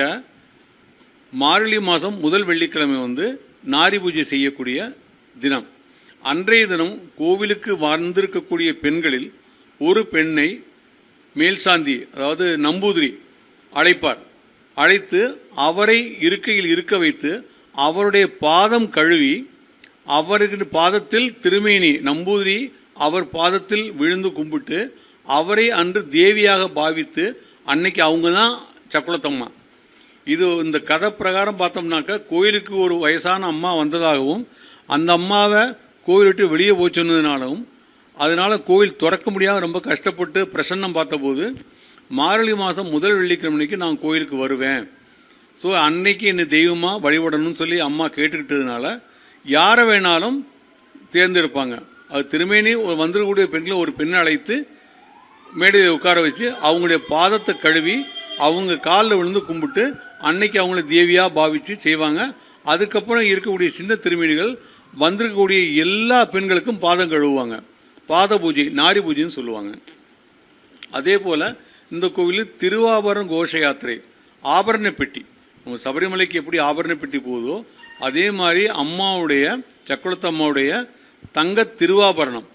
மார்கழி மாதம் முதல் வெள்ளிக்கிழமை நாரி பூஜை செய்யக்கூடிய தினம். அன்றைய தினம் கோவிலுக்கு வந்திருக்கக்கூடிய பெண்களில் ஒரு பெண்ணை மேல்சாந்தி, அதாவது நம்பூதிரி அழைப்பார். அழைத்து அவரை இருக்கையில் இருக்க வைத்து அவருடைய பாதம் கழுவி அவருக்கு பாதத்தில் திருமேனி நம்பூதிரி அவர் பாதத்தில் விழுந்து கும்பிட்டு அவரை அன்று தேவியாக பாவித்து அன்னைக்கு அவங்க தான் சக்குளத்தம்மா. இது இந்த கதை பிரகாரம் பார்த்தோம்னாக்கா கோயிலுக்கு ஒரு வயசான அம்மா வந்ததாகவும் அந்த அம்மாவை கோயில் விட்டு வெளியே போய் சொன்னதுனாலும் அதனால் கோயில் திறக்க முடியாமல் ரொம்ப கஷ்டப்பட்டு பிரசன்னம் பார்த்தபோது மார்கழி மாதம் முதல் வெள்ளிக்கிழமைக்கு நான் கோயிலுக்கு வருவேன், ஸோ அன்னைக்கு என்னை தெய்வமாக வழிபடணும்னு சொல்லி அம்மா கேட்டுக்கிட்டதுனால யாரை வேணாலும் தேர்ந்தெடுப்பாங்க. அது திருமேனி வந்துடக்கூடிய பெண்களை ஒரு பெண்ணை அழைத்து மேடையை உட்கார வச்சு அவங்களுடைய பாதத்தை கழுவி அவங்க காலில் விழுந்து கும்பிட்டு அன்னைக்கு அவங்கள தேவியாக பாவித்து செய்வாங்க. அதுக்கப்புறம் இருக்கக்கூடிய சின்ன திருமேனிகள் வந்திருக்கக்கூடிய எல்லா பெண்களுக்கும் பாதம் கழுவுவாங்க. பாத பூஜை, நாரி பூஜைன்னு சொல்லுவாங்க. அதே போல் இந்த கோவிலில் திருவாபரண கோஷ யாத்திரை, ஆபரண பெட்டி, நம்ம சபரிமலைக்கு எப்படி ஆபரண பெட்டி போகுதோ அதே மாதிரி அம்மாவுடைய சக்குளத்து அம்மாவுடைய தங்க திருவாபரணம்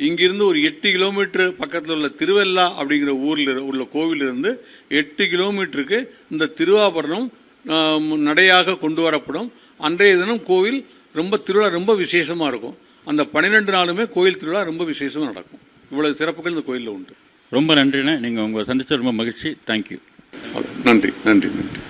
இங்கிருந்து ஒரு 8 கிலோமீட்டர் பக்கத்தில் உள்ள திருவெல்லா அப்படிங்கிற ஊரில் உள்ள கோவிலிருந்து 8 கிலோமீட்டருக்கு இந்த திருவாபரணம் நடையாக கொண்டு வரப்படும். அன்றைய தினம் கோவில் ரொம்ப திருவிழா ரொம்ப விசேஷமாக இருக்கும். அந்த 12 நாளுமே கோயில் திருவிழா ரொம்ப விசேஷமாக நடக்கும். இவ்வளவு சிறப்புகள் இந்த கோயிலில் உண்டு. ரொம்ப நன்றிண்ணே, நீங்கள் உங்களை சந்தித்த ரொம்ப மகிழ்ச்சி. தேங்க்யூ. நன்றி நன்றி நன்றி.